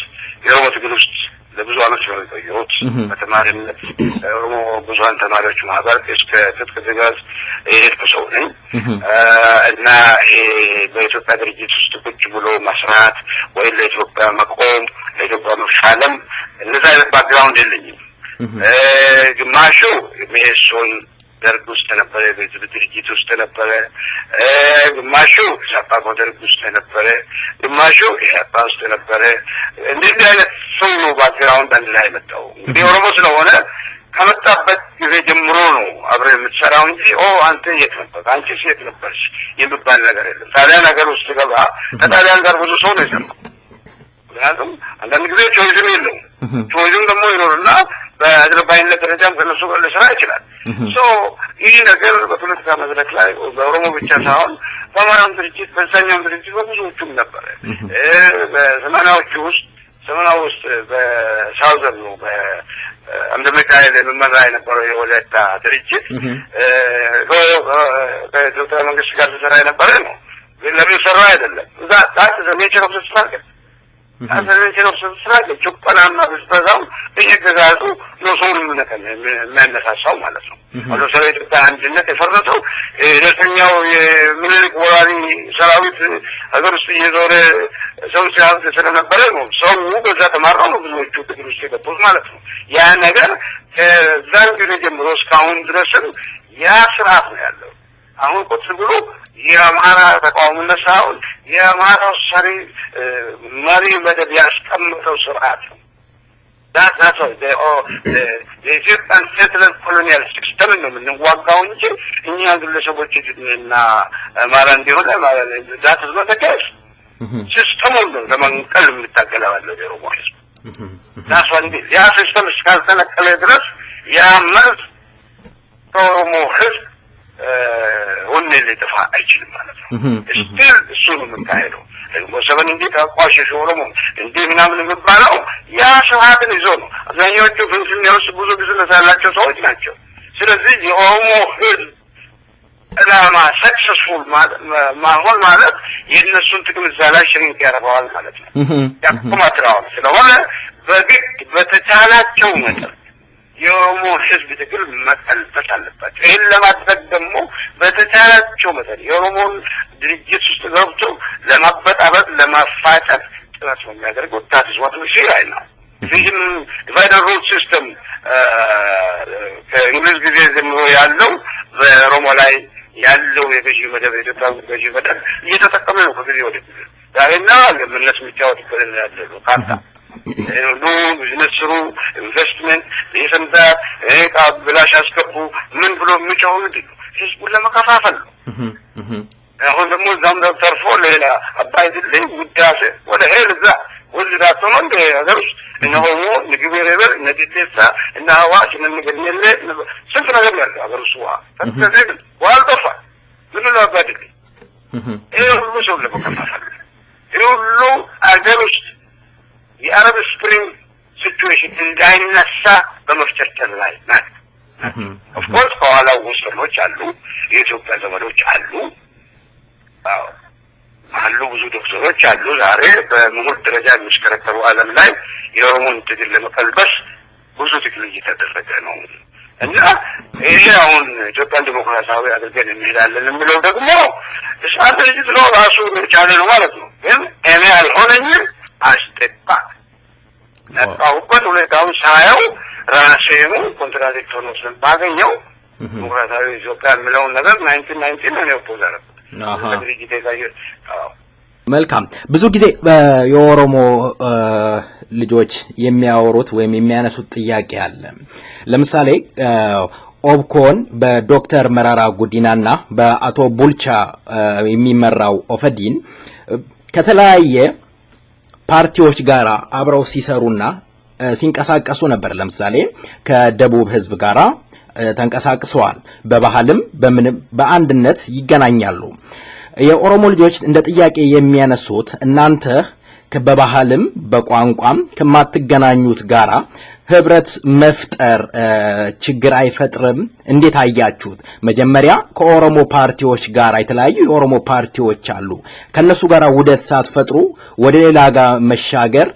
የኦሮሞ ትግል ውስጥ ለብዙ አመት ነው የቆየሁት በተማሪነት ኦሮሞ ብዙሃን ተማሪዎች ማህበር እስከ ትጥቅ ትግል የሄድኩ ሰው ነኝ እና በኢትዮጵያ ድርጅት ውስጥ ቁጭ ብሎ መስራት ወይ ለኢትዮጵያ መቆም ለኢትዮጵያ መፋለም እንደዛ አይነት ባክግራውንድ የለኝም ግማሹ ሜሶን ደርግ ውስጥ ነበረ በድርጅት ውስጥ ነበረ ግማሹ ሻፓኮ ደርግ ውስጥ ነበረ ግማሹ ኢህአፓ ውስጥ ነበረ እንደዚህ አይነት ሰው ነው ባክግራውንድ አንድ ላይ መጣው እንግዲህ ኦሮሞ ስለሆነ ከመጣበት ጊዜ ጀምሮ ነው አብረ የምትሰራው እንጂ አንተ የት ነበር አንቺ የት ነበርሽ የሚባል ነገር የለም ጣሊያን ሀገር ውስጥ ገባ ከጣሊያን ጋር ብዙ ሰው ነው የሰራው ምክንያቱም አንዳንድ ጊዜ ቾይዝም የለው ቾይዝም ደግሞ ይኖርና በአድርባይነት ደረጃም ከነሱ ጋር ሊሰራ ይችላል ይህ ነገር በፖለቲካ መድረክ ላይ በኦሮሞ ብቻ ሳይሆን በአማራም ድርጅት በዛኛውም ድርጅት በብዙዎቹም ነበረ በዘመናዎቹ ውስጥ በሳውዘር ነው በአምደ ሚካኤል የሚመራ የነበረው የወላይታ ድርጅት ከኢትዮጵያ መንግስት ጋር ተሰራ የነበረ ነው ግን ለምን ሰራ አይደለም እዛ ጣት ዘሜቸር ኦፍ ስትራግል አሰረችው ስራክ ጭቆናና ብዝበዛው በየገዛቱ ነው ሰውን የሚያነሳሳው ማለት ነው ወደ ኢትዮጵያ አንድነት የፈረሰው ለተኛው የምኒልክ ወራሪ ሰራዊት ሀገር ውስጥ እየዞረ ሰው ሲያዝ ስለነበረ ነው ሰው በዛ ተማራው ነው ብዙዎቹ ትግል ውስጥ የገቡት ማለት ነው ያ ነገር ከዛን ጊዜ ጀምሮ እስካሁን ድረስም ያ ስርዓት ነው ያለው አሁን ቁጥር ብሎ የአማራ ተቃውሞነት ሳይሆን የአማራው መሪ መደብ ያስቀመጠው ስርዓት ነው። that's all የኢትዮጵያን ሴትለር ኮሎኒያል ሲስተም ነው የምንዋጋው እንጂ እኛ ግለሰቦች እና አማራ እንዲሆን ማለት ነው። that's not the case. ሲስተሙን ነው ለመንቀል የምታገለው የኦሮሞ ህዝብ። that's why ያ ሲስተም እስካልተነቀለ ድረስ ያ መልስ ከኦሮሞ ህዝብ ወኔ ሊጠፋ አይችልም ማለት ነው። ስቲል እሱ ነው የምታየው። ወሰበን እንዴት አቋሽሽ ኦሮሞ እንዴ ምናምን የሚባለው ያ ስርዓትን ይዞ ነው። አብዛኛዎቹ ፍንፍኔ ውስጥ ብዙ ቢዝነስ ያላቸው ሰዎች ናቸው። ስለዚህ የኦሮሞ ህዝብ ዓላማ ሰክሰስፉል ማሆን ማለት የእነሱን ጥቅም እዛ ላይ ሽሪንክ ያደርገዋል ማለት ነው። ያቆማጥራዋል። ስለሆነ በግድ በተቻላቸው መጠን የኦሮሞ ህዝብ ትግል መቀልበስ አለባቸው። ይህን ለማድረግ ደግሞ በተቻላቸው መጠን የኦሮሞን ድርጅት ውስጥ ገብቶ ለማበጣበጥ ለማፋጨት ጥረት ነው የሚያደርጉት። ታዲስ ወጥ ሲራይ ነው ይህን ዲቫይደር ሩል ሲስተም ከእንግሊዝ ጊዜ ጀምሮ ያለው በኦሮሞ ላይ ያለው የገዢ መደብ የኢትዮጵያ ገዢ መደብ እየተጠቀመ ነው ከጊዜ ወደ ጊዜ። ዛሬና ለምንስ የሚጫወቱበት ያለው ካርታ ቢዝነስ ስሩ፣ ኢንቨስትመንት ይሰንዳ ብላሽ አስገቡ ምን ብሎ የሚጫወው ምንድን ነው? ህዝቡን ለመከፋፈል ነው። አሁን ደግሞ እዛም ተርፎ ሌላ አባይ ድልድይ ውዳሴ ወደ ሄልዛ ወልዳቶ ነው እንደ ሀገር ውስጥ እነ ኦሮሞ ንግቤሬበር ነዲቴሳ እና ሐዋሽ ንገኘለ ስንት ነገር ያለ ሀገር ውስጥ ተተዘግ ዋልጠፋ ምን ነው አባይ ድልድይ ይሄ ሁሉ ሰው ለመከፋፈል ይሄ ሁሉ ሀገር ውስጥ የአረብ ስፕሪንግ ሲቹዌሽን እንዳይነሳ በመፍጨርጨር ላይ ናት። ኦፍ ኮርስ ከኋላው ወሰኖች አሉ፣ የኢትዮጵያ ዘመዶች አሉ፣ ብዙ ዶክተሮች አሉ። ዛሬ በምሁር ደረጃ የሚሽከረከሩ ዓለም ላይ የኦሮሞን ትግል ለመቀልበስ ብዙ ትግል እየተደረገ ነው እና ይሄ አሁን ኢትዮጵያን ዲሞክራሲያዊ አድርገን እንሄዳለን የሚለው ደግሞ እሳት ልጅ ነው ራሱ ቻለ ነው ማለት ነው። ግን እኔ አልሆነኝም አስጠጣ ነጣውበት ሁኔታውን ሳየው ራሴኑ ኮንትራዲክቶር ነው ስለባገኘው ዲሞክራሲያዊ ኢትዮጵያ የሚለውን ነገር 1990 ነው ፖዛረ መልካም። ብዙ ጊዜ የኦሮሞ ልጆች የሚያወሩት ወይም የሚያነሱት ጥያቄ አለ። ለምሳሌ ኦብኮን በዶክተር መራራ ጉዲናና በአቶ ቡልቻ የሚመራው ኦፈዲን ከተለያየ ፓርቲዎች ጋራ አብረው ሲሰሩና ሲንቀሳቀሱ ነበር። ለምሳሌ ከደቡብ ህዝብ ጋራ ተንቀሳቅሰዋል። በባህልም በምንም በአንድነት ይገናኛሉ። የኦሮሞ ልጆች እንደ ጥያቄ የሚያነሱት እናንተ በባህልም በቋንቋም ከማትገናኙት ጋራ ህብረት መፍጠር ችግር አይፈጥርም? እንዴት አያችሁት? መጀመሪያ ከኦሮሞ ፓርቲዎች ጋር የተለያዩ የኦሮሞ ፓርቲዎች አሉ። ከነሱ ጋር ውህደት ሳትፈጥሩ ወደ ሌላ ጋር መሻገር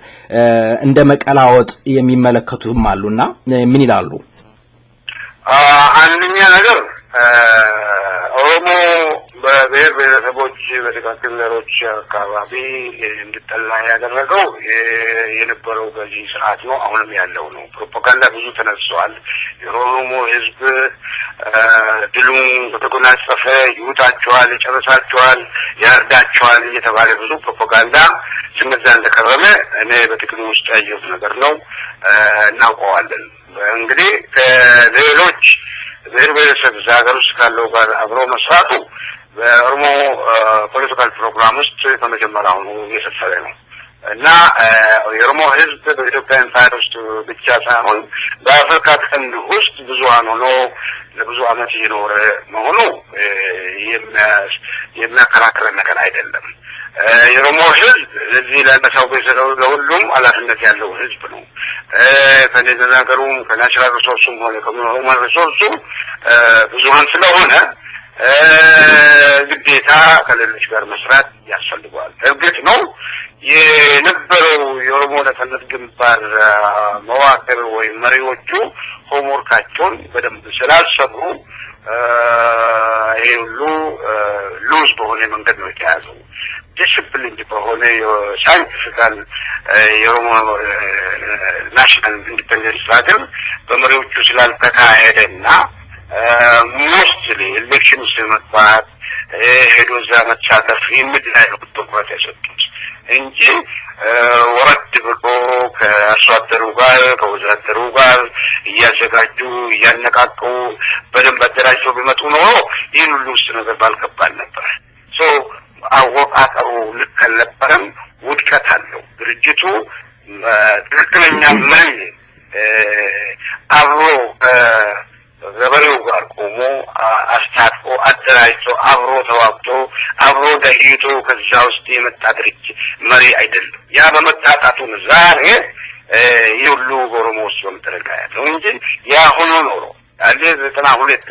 እንደ መቀላወጥ የሚመለከቱም አሉና ምን ይላሉ? አንደኛ ነገር ኦሮሞ በብሔር ብሔረሰቦች በተቃዋሚዎች አካባቢ እንድጠላ ያደረገው የነበረው ገዢ ስርዓት ነው። አሁንም ያለው ነው። ፕሮፓጋንዳ ብዙ ተነስቷል። የኦሮሞ ህዝብ ድሉን ከተጎናጸፈ ይውጣቸዋል፣ ይጨርሳቸዋል፣ ያርዳቸዋል እየተባለ ብዙ ፕሮፓጋንዳ ሲነዛ እንደከረመ እኔ በትግሉ ውስጥ ያየሁት ነገር ነው። እናውቀዋለን። እንግዲህ ከሌሎች ብሔር ብሔረሰብ ሀገር ውስጥ ካለው ጋር አብሮ መስራቱ በኦሮሞ ፖለቲካል ፕሮግራም ውስጥ ከመጀመሪያው ነው እየሰፈረ ነው እና የኦሮሞ ህዝብ በኢትዮጵያ ኢምፓየር ውስጥ ብቻ ሳይሆን በአፍሪካ ቀንድ ውስጥ ብዙሃን ሆኖ ለብዙ ዓመት እየኖረ መሆኑ የሚያከራክር ነገር አይደለም። የኦሮሞ ህዝብ ለዚህ ለመሳው በሰው ለሁሉም ኃላፊነት ያለው ህዝብ ነው። ከነዘናገሩም ከናቹራል ሪሶርሱም ሆነ ከሁማን ሪሶርሱም ብዙሃን ስለሆነ ግዴታ ከሌሎች ጋር መስራት ያስፈልጋል። እርግጥ ነው የነበረው የኦሮሞ ነጻነት ግንባር መዋቅር ወይ መሪዎቹ ሆምወርካቸውን በደንብ ስላልሰሩ ይሄ ሁሉ ሉዝ በሆነ መንገድ ነው የተያዘው። ዲስፕሊን በሆነ ሳይንቲፊካል የኦሮሞ ናሽናል ኢንዲፔንደንስ ስትራግል በመሪዎቹ ስላልተካሄደና ሞስትሊ ኤሌክሽን ውስጥ መግባት ሄዶ እዛ መሳተፍ የሚል ላይ ነው ትኩረት የሰጡት እንጂ ወረድ ብሎ ከአርሶ አደሩ ጋር ከወዛደሩ ጋር እያዘጋጁ እያነቃቁ በደንብ አደራጅተው ቢመጡ ኖሮ ይህን ሁሉ ውስጥ ነገር ባልገባን ነበር። አወቃቀሩ ልክ አልነበረም፣ ውድቀት አለው። ድርጅቱ ትክክለኛ መሪ አብሮ ገበሬው ጋር ቆሞ አስታጥቆ አደራጅቶ አብሮ ተዋግቶ አብሮ ደህይቶ ከዛ ውስጥ የመጣ ድርጅት መሪ አይደለም። ያ በመታጣቱ ዛሬ ይህ ሁሉ ኦሮሞ ውስጥ በመደረግ ያለው እንጂ ያ ሆኖ ኖሮ ያለ 92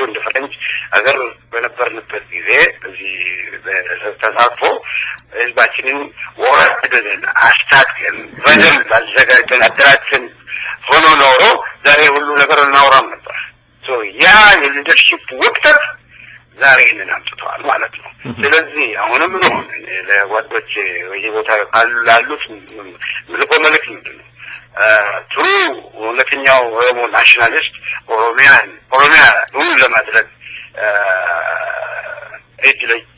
እንደ ፈረንጅ አገር በነበርንበት ጊዜ እዚህ ተሳትፎ ህዝባችንን ወረድን አስታጥቀን በደንብ አዘጋጅተን አደራጅተን ሆኖ ኖሮ ዛሬ ሁሉ ነገር እናወራም ነበር። ያ የሊደርሺፕ ውድቀት ዛሬ ይህንን አምጥተዋል ማለት ነው። ስለዚህ አሁንም ነው ለጓዶች በየቦታ ላሉት ምልኮ መልዕክት ምንድን ነው? ጥሩ እውነተኛው ኦሮሞ ናሽናሊስት ኦሮሚያ እውን ለማድረግ እጅ ለእጅ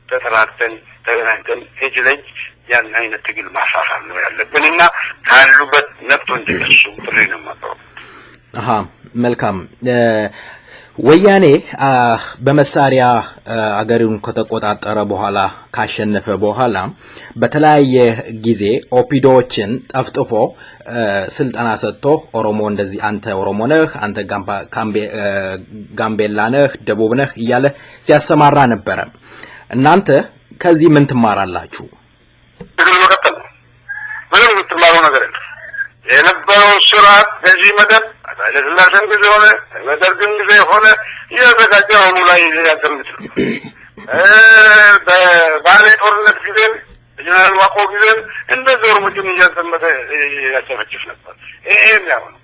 ተጠራርተን ተገናኝተን እጅ ለእጅ ያን አይነት ትግል ማሳሳብ ነው ያለብንና ካሉበት ነጥቶ እንዲነሱ ጥሪ ነው የማቀርበው። መልካም። ወያኔ በመሳሪያ አገሩን ከተቆጣጠረ በኋላ ካሸነፈ በኋላ በተለያየ ጊዜ ኦፒዶዎችን ጠፍጥፎ ስልጠና ሰጥቶ ኦሮሞ እንደዚህ አንተ ኦሮሞ ነህ፣ አንተ ጋምቤላ ነህ፣ ደቡብ ነህ እያለ ሲያሰማራ ነበረ። እናንተ ከዚህ ምን ትማራላችሁ? ምንም የምትማረው ነገር የለም። የነበረው ስርዓት በዚህ መደብ ለስላሴም ጊዜ ሆነ በደርግም ጊዜ ሆነ እየተዘጋጀ ሆኑ ላይ ያዘምት ነው። በባሌ ጦርነት ጊዜ ጀነራል ዋቆ ጊዜ እንደዚህ ኦሮሞችን እያዘመተ ያጨፈጭፍ ነበር። ይሄም ያው ነው።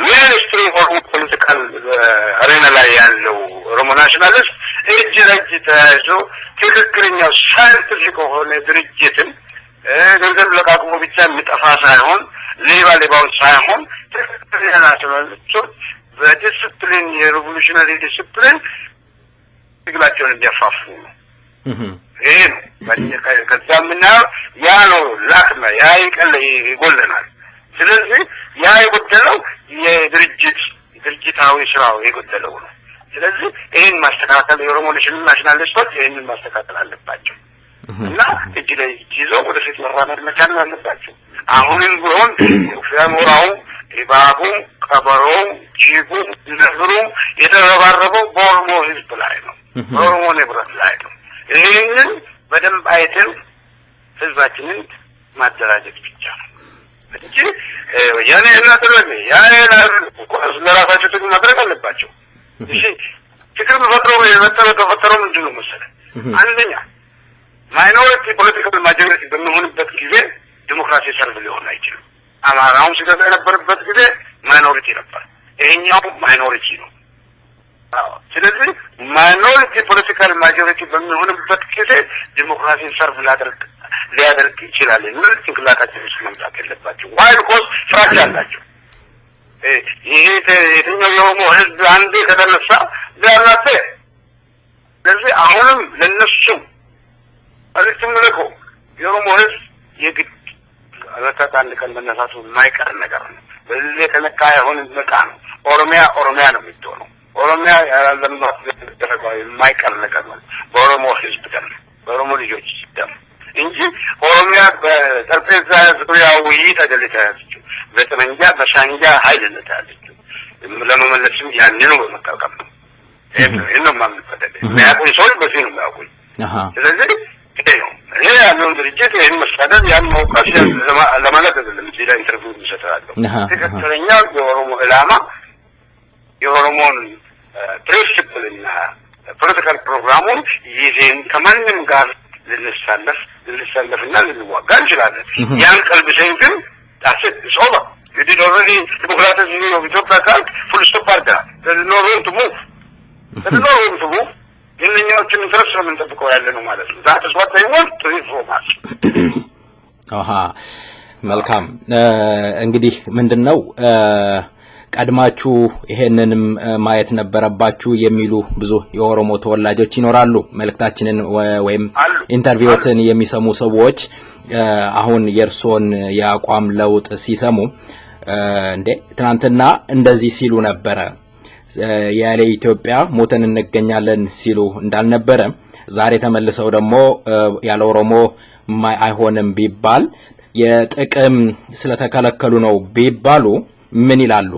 ሚኒስትሪ ሆኑ ፖለቲካል አሬና ላይ ያለው ኦሮሞ ናሽናሊስት እጅ ለእጅ ተያይዞ ትክክለኛው ሳይንቲፊክ የሆነ ድርጅትን ገንዘብ ለቃቅሞ ብቻ የሚጠፋ ሳይሆን ሌባውን ሳይሆን ትክክለኛ ናሽናሊስቶች በዲስፕሊን የሬቮሉሽነሪ ዲስፕሊን ትግላቸውን እንዲያፋፍሙ ነው። ይሄ ነው ከዛ የምናየው ያ ነው ላክና ያ ይጎለናል። ስለዚህ ያ የጎደለው የድርጅታዊ ስራው የጎደለው ነው። ስለዚህ ይህን ማስተካከል የኦሮሞ ናሽናሊስቶች ይህንን ማስተካከል አለባቸው እና እጅ ላይ ይዘው ወደፊት መራመድ መቻል አለባቸው። አሁንም ቢሆን ፊያሞራው ኢባቡም ቀበሮም ጂጉም ነብሩም የተረባረበው በኦሮሞ ህዝብ ላይ ነው፣ በኦሮሞ ንብረት ላይ ነው። ይህንን በደንብ አይተን ህዝባችንን ማደራጀት ብቻ ነው እንጂ ያኔ እናደረገ ለራሳቸው ትግል ማድረግ አለባቸው። እሺ ችግር ተፈጥሮ ምንድን ነው መሰለህ? አንደኛ ማይኖሪቲ ፖለቲካል ማጆሪቲ በሚሆንበት ጊዜ ዲሞክራሲ ሰርቭ ሊሆን አይችልም። አማራውም ሲገዛ የነበረበት ጊዜ ማይኖሪቲ ነበር፣ ይሄኛው ማይኖሪቲ ነው። ስለዚህ ማይኖሪቲ ፖለቲካል ማጆሪቲ በሚሆንበት ጊዜ ዲሞክራሲን ሰርቭ ሊያደርግ ይችላል የሚል ጭንቅላታችን ውስጥ መምጣት የለባቸው። ዋይል ኮስ ፍራቻ አላቸው። ይሄ የትኛው የኦሮሞ ህዝብ አንዴ ከተነሳ ሊያናተ ስለዚህ አሁንም ለነሱም አለችም ልኮ የኦሮሞ ህዝብ የግድ አለታት አንድ ቀን መነሳቱ የማይቀር ነገር ነው። በዚህ የተነካ የሆነ ነቃ ነው። ኦሮሚያ ነው የሚሆነው። ኦሮሚያ ያለምናት ደረጃው የማይቀር ነገር ነው። በኦሮሞ ህዝብ ደም በኦሮሞ ልጆች ደም እንጂ ኦሮሚያ በጠረጴዛ ዙሪያ ውይይት አይደለም የተያዘችው፣ በጠመንጃ በሳንጃ ኃይል ነው የተያዘችው። ለመመለስም ያንን በመጠቀም ነው። ይሄን ነው ማምንበት የሚያውቁኝ ሰዎች በዚህ ነው የሚያውቁኝ። ስለዚህ ይሄ ያለውን ድርጅት ይህን መሳደብ ያን መውቃት ለማለት አይደለም። እዚህ ላይ ኢንተርቪው እንሰጣለሁ። ትክክለኛ የኦሮሞ ዕላማ የኦሮሞን ፕሪንሲፕልና ፖለቲካል ፕሮግራሙን ይዜን ከማንም ጋር ልንሰለፍና ልንዋጋ እንችላለን። ያን ቀልብሰን ግን ታስብ ሶባ እንግዲህ ኦልሬዲ ዲሞክራሲ ነው ኢትዮጵያ ካል ፉል ስቶፕ አድርገናል። ለኖሩን ትሙ የእኛዎችን ኢንትረስት ነው የምንጠብቀው ያለ ነው ማለት ነው። ዛት ስዋት ይወልት ሪፎርማስ መልካም እንግዲህ ምንድነው ቀድማችሁ ይሄንንም ማየት ነበረባችሁ የሚሉ ብዙ የኦሮሞ ተወላጆች ይኖራሉ። መልእክታችንን ወይም ኢንተርቪውትን የሚሰሙ ሰዎች አሁን የርሶን ያቋም ለውጥ ሲሰሙ እንዴ ትናንትና እንደዚህ ሲሉ ነበር ያለ ኢትዮጵያ ሞተን እንገኛለን ሲሉ እንዳልነበረ ዛሬ ተመልሰው ደግሞ ያለ ኦሮሞ አይሆንም ቢባል የጥቅም ስለተከለከሉ ነው ቢባሉ ምን ይላሉ?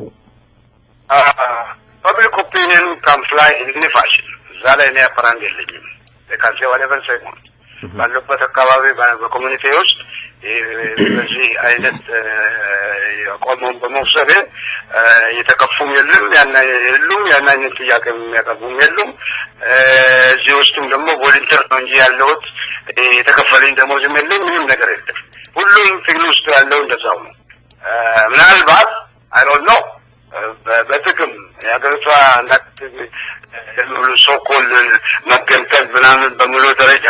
ፐብሊክ ኦፒኒየን ካምፍላይ ኢንፋሽን ዛሬ እኔ አፈራንድ የለኝም ለካንሴ ወለቨን ሳይሆን ባለበት አካባቢ በኮሚኒቲ ውስጥ በዚህ አይነት ቆሞን በመውሰድ የተከፉም የለም ያን አይነት ጥያቄ የሚያቀርቡም የሉም። እዚህ ውስጥም ደግሞ ቮለንተር ነው እንጂ ያለውት የተከፈለኝ ደሞዝም የለም ምንም ነገር የለም። ሁሉም ትግል ውስጥ ያለው እንደዛው ነው። ምናልባት አይ ዶንት ኖ በጥቅም የሀገሪቷ ሶኮል መገንጠል ምናምን በሙሉ ደረጃ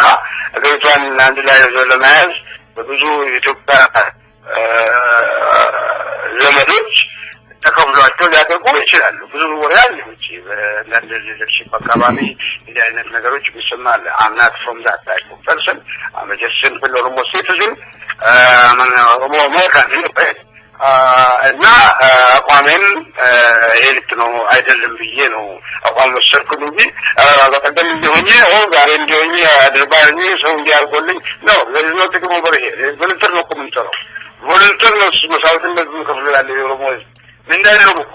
ሀገሪቷን አንድ ላይ ለመያዝ በብዙ የኢትዮጵያ ዘመዶች ተከፍሏቸው ሊያደርጉ ይችላሉ። ብዙ ወሬ አለ እንጂ በአንዳንድ ሊደርሺፕ አካባቢ እንዲህ አይነት ነገሮች ይሰማል። I'm not from that type of person. I'm just simple Oromo citizen. ኦሮሞ አሜሪካን እና አቋሜም ይልክ ነው አይደለም ብዬ ነው አቋም ወሰድኩኝ እንጂ በቀደም እንደሆነ ዛሬ እንደሆነ አድርባኝ ሰው እንዲያርጎልኝ ነው ለዚህ ነው ጥቅሙ በረሄ ቮለንተር ነው ኮሚኒቲው ቮለንተር ነው መስዋዕትነት ከፍሎ ያለው የኦሮሞ ምንድነው እኮ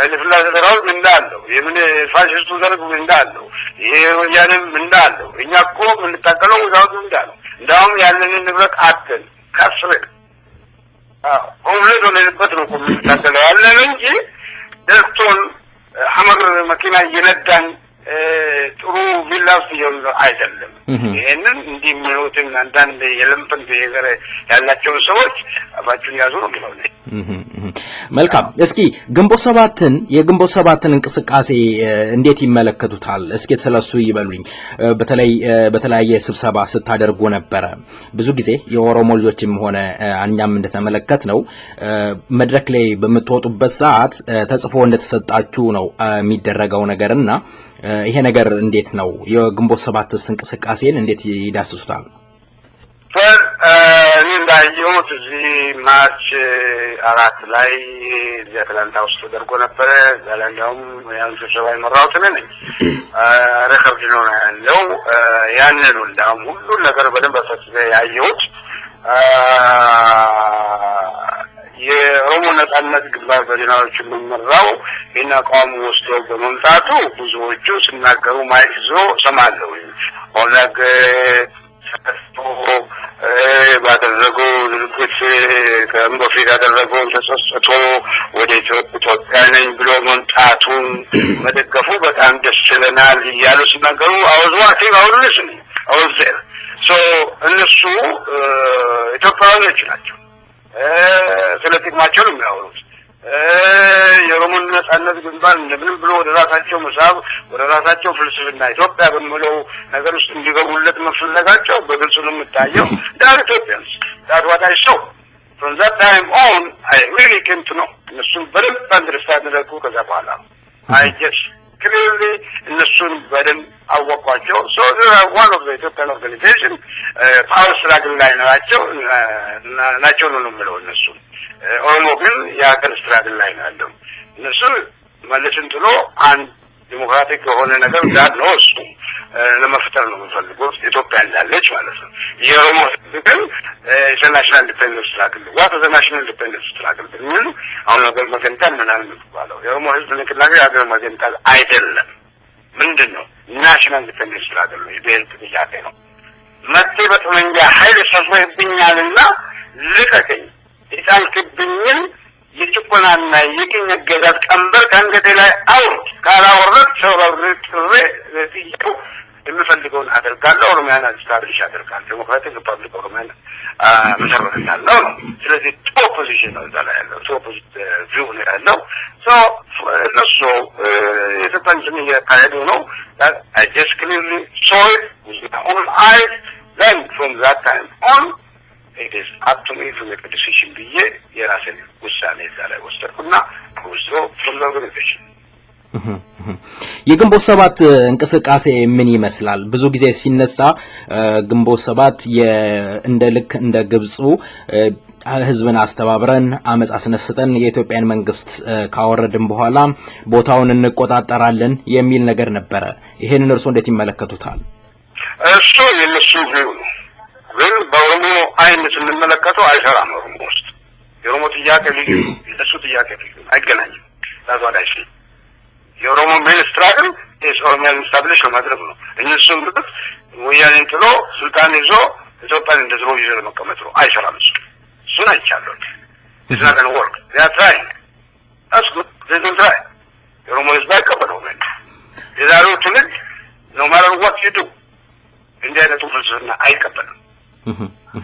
አለፍላስ ተራው ምንዳለው የምን ፋሽስቱ ዘርግ ምንዳለው ይሄ ወያኔም ምንዳለው እኛ እኮ ምንታቀለው ወዛው ምንዳለው እንዳውም ያለንን ንብረት አጥተን ካስረን ሁሉ ለለበት ነው ምንታቀለው ያለን እንጂ ደስቶን ሐመር መኪና እየነዳን ጥሩ ቪላስ ይሆን አይደለም። ይሄንን እንዲህ ምንውትን አንዳንድ የለምፈን ነገር ያላቸው ሰዎች አባቹን ያዙ ነው ማለት መልካም። እስኪ የግንቦት ሰባትን እንቅስቃሴ እንዴት ይመለከቱታል? እስኪ ስለሱ ይበሉኝ። በተለያየ ስብሰባ ስታደርጉ ነበረ። ብዙ ጊዜ የኦሮሞ ልጆችም ሆነ እኛም እንደተመለከት ነው መድረክ ላይ በመተወጡበት ሰዓት ተጽፎ እንደተሰጣችሁ ነው የሚደረገው ነገርና ይሄ ነገር እንዴት ነው? የግንቦት ሰባትስ እንቅስቃሴን እንዴት ይዳስሱታል? እንዳየሁት እዚህ ማርች 4 ላይ አትላንታ ውስጥ ተደርጎ ነበረ። ዛላንዳውም ያን ስብሰባ የመራሁት ነኝ። ሬከርድ ነው ያለው። ያንን እንዳውም ሁሉ ነገር በደንብ አሰስበ ያየሁት የኦሮሞ ነጻነት ግንባር በዲናዎች የሚመራው እና አቋም ወስዶ በመምጣቱ ብዙዎቹ ሲናገሩ ማይክ ይዞ ሰማለሁ። ኦነግ ባደረገው ድርጊት ከእምቦፊት ያደረገውን ተጸጽቶ ወደ ኢትዮጵያ ነኝ ብሎ መምጣቱን መደገፉ በጣም ደስ ይለናል እያሉ ሲናገሩ አውዝዋቴ አውልስ እነሱ ኢትዮጵያውያኖች ናቸው። ስለ ጥቅማቸው ነው የሚያወሩት። የኦሮሞ ነጻነት ግንባር እንደምንም ብሎ ወደ ራሳቸው መሳብ ወደ ራሳቸው ፍልስፍና ኢትዮጵያ በሚለው ነገር ውስጥ እንዲገቡለት መፈለጋቸው በግልጽ ነው የሚታየው። ዳር ኢትዮጵያንስ that what I saw from that time on I really came to know እነሱን በደንብ አንደርስታንድ አደረኩ። ከዛ በኋላ I just clearly እነሱን በደንብ አወቋቸው። so one of the Ethiopian organization power struggle ላይ ናቸው ነው የምለው እነሱ ኦሮሞ ግን የሀገር ስትራግል ላይ ነው ያለው። እነሱ መልስን ጥሎ አንድ ዲሞክራቲክ የሆነ ነገር ዳር ነው እሱ ለመፍጠር ነው የሚፈልጉት ኢትዮጵያ እንዳለች ማለት ነው። የኦሮሞ ግን ኢንተርናሽናል ዲፔንደንስ ስትራግል ዋት ዘ ናሽናል ዲፔንደንስ ስትራግል ምን አሁን ነገር መገንጠል ምናምን የሚባለው የኦሮሞ ህዝብ ንቅናቄ ሀገር መገንጠል አይደለም። ምንድነው ናሽናል ዲፔንደንስ ስትራግል ነው። የብሔር ጥያቄ ነው። መጤ በጠመንጃ ኃይል ሰፍሮብኛልና ልቀቀኝ የጣልክብኝን የጭቆናና የቅኝ ገዛት ቀንበር ከአንገቴ ላይ አውርድ፣ ካላወረድ ሰውራው ጥያቄው የምፈልገውን አደርጋለሁ፣ ኦሮሚያን አስታብሊሽ አደርጋለሁ፣ ዴሞክራቲክ ሪፐብሊክ ኦሮሚያን መሰረታለሁ ነው። ስለዚህ ቱ ፖዚሽን ነው እዛ ላይ ያለው፣ ቱ ፖዚት ቪው ነው ያለው። እነሱ የኢትዮጵያን ስም እያካሄዱ ነው። I just clearly saw it with my own eyes. Then from that time on it is up to me to make a decision ብዬ የራሴን ውሳኔ እዛ ላይ ወሰድኩና ወስዶ from the organization የግንቦት ሰባት እንቅስቃሴ ምን ይመስላል? ብዙ ጊዜ ሲነሳ ግንቦት ሰባት እንደ ግብፁ ህዝብን አስተባብረን አመጽ አስነስተን የኢትዮጵያን መንግስት ካወረድን በኋላ ቦታውን እንቆጣጠራለን የሚል ነገር ነበረ። ይሄንን እርሶ እንዴት ይመለከቱታል? እሱ የነሱ ነው ግን በኦሮሞ አይን ስንመለከተው አይሰራም። ኦሮሞ ውስጥ የኦሮሞ ጥያቄ ልዩ የእሱ ጥያቄ ልዩ አይገናኝም። ታዟዳሽ የኦሮሞ ሚኒስትራል የኦሮሚያን ስታብሊሽ ለማድረግ ነው። እነሱም ልብት ወያኔን ጥሎ ስልጣን ይዞ ኢትዮጵያን እንደዝሮ ይዞ ለመቀመጥ ነው። አይሰራም። እሱን አይቻለሁ። It's not going to work. They are trying. That's good. They don't try. የኦሮሞ ህዝብ አይቀበለውም። የዛሬው ትውልድ no matter what you do እንዲህ አይነቱ ፍልስፍና አይቀበልም።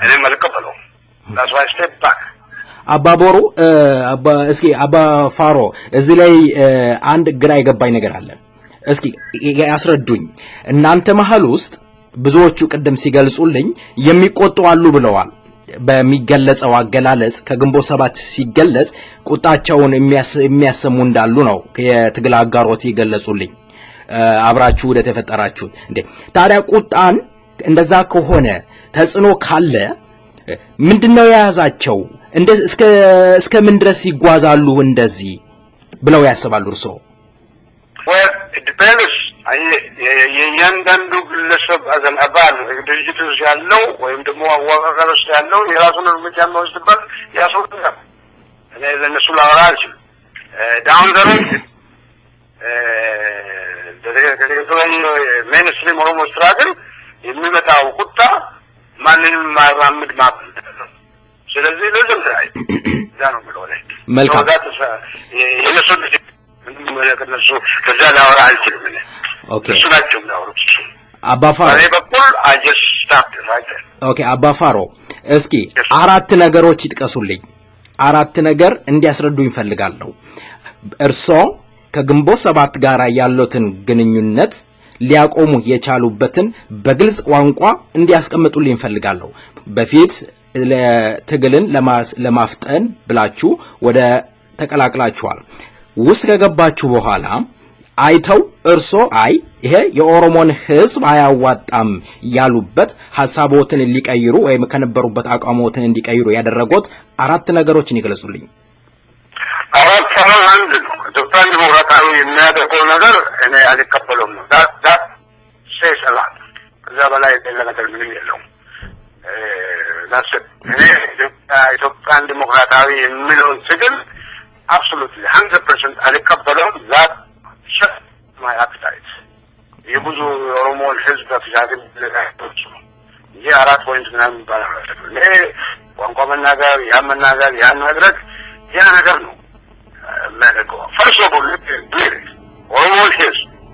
እኔም አልቀበለውም። That's why I step back. አባቦሩ እስኪ አባፋሮ እዚህ ላይ አንድ ግራ የገባኝ ነገር አለ። እስኪ ያስረዱኝ። እናንተ መሃል ውስጥ ብዙዎቹ ቅድም ሲገልጹልኝ የሚቆጡ አሉ ብለዋል። በሚገለጸው አገላለጽ ከግንቦት ሰባት ሲገለጽ ቁጣቸውን የሚያሰሙ እንዳሉ ነው የትግል አጋሮት ይገለጹልኝ። አብራችሁ ወደ ተፈጠራችሁት እንዴ ታዲያ ቁጣን እንደዛ ከሆነ ተጽኖ ካለ ምንድነው የያዛቸው? እስከ ምን ድረስ ይጓዛሉ እንደዚህ ብለው ያስባሉ እርሶ? Well, it depends. የእያንዳንዱ ግለሰብ አዘን አባል ድርጅት ውስጥ ያለው ወይም ደግሞ አዋቃቀር ውስጥ ያለው የራሱን እርምጃ የሚወስድበት ያስወጣል። እኔ ለነሱ ላወራ አልችልም። ዳውን ዘሮን ሜንስትሪም ኦሮሞ ስትራግል የሚመጣው ቁጣ ማንንም ማራምድ ማለት ነው። ስለዚህ ለዚህ ላይ ዛሬ ነው ላይ መልካም የነሱ ከነሱ ከዛ ላወራ አልችልም። ኦኬ እሱ ናቸው የሚያወሩት። አባፋሮ በኩል አጀስ ስታፕ ራይት ኦኬ አባፋሮ እስኪ አራት ነገሮች ይጥቀሱልኝ። አራት ነገር እንዲያስረዱኝ ፈልጋለሁ። እርሶ ከግንቦት ሰባት ጋር ያሉትን ግንኙነት ሊያቆሙ የቻሉበትን በግልጽ ቋንቋ እንዲያስቀምጡልኝ ፈልጋለሁ። በፊት ለትግልን ለማፍጠን ብላችሁ ወደ ተቀላቅላችኋል። ውስጥ ከገባችሁ በኋላ አይተው እርሶ ይሄ የኦሮሞን ህዝብ አያዋጣም ያሉበት ሐሳቦትን ሊቀይሩ ወይም ከነበሩበት አቋሞትን እንዲቀይሩ ያደረጉት አራት ነገሮችን ይገለጹልኝ። አራት አንድ ኢትዮጵያን ዲሞክራሲያዊ የሚያደርገው ነገር እኔ አልቀበለውም ነው። ዳት ሴስ አላት ከዛ በላይ ነገር ምንም የለውም። እኔ ኢትዮጵያን ዲሞክራሲያዊ የሚለውን ትግል absolutely 100% አልቀበለውም። ዛት ሸት ማይ አፕታይት የብዙ ኦሮሞ ህዝብ በፍዛትም ለታውቁ ይሄ አራት ፖይንት ምናምን ይባላል። እኔ ቋንቋ መናገር ያን ማድረግ ያ ነገር ነው ለነገው ፈርሶ ሁሉ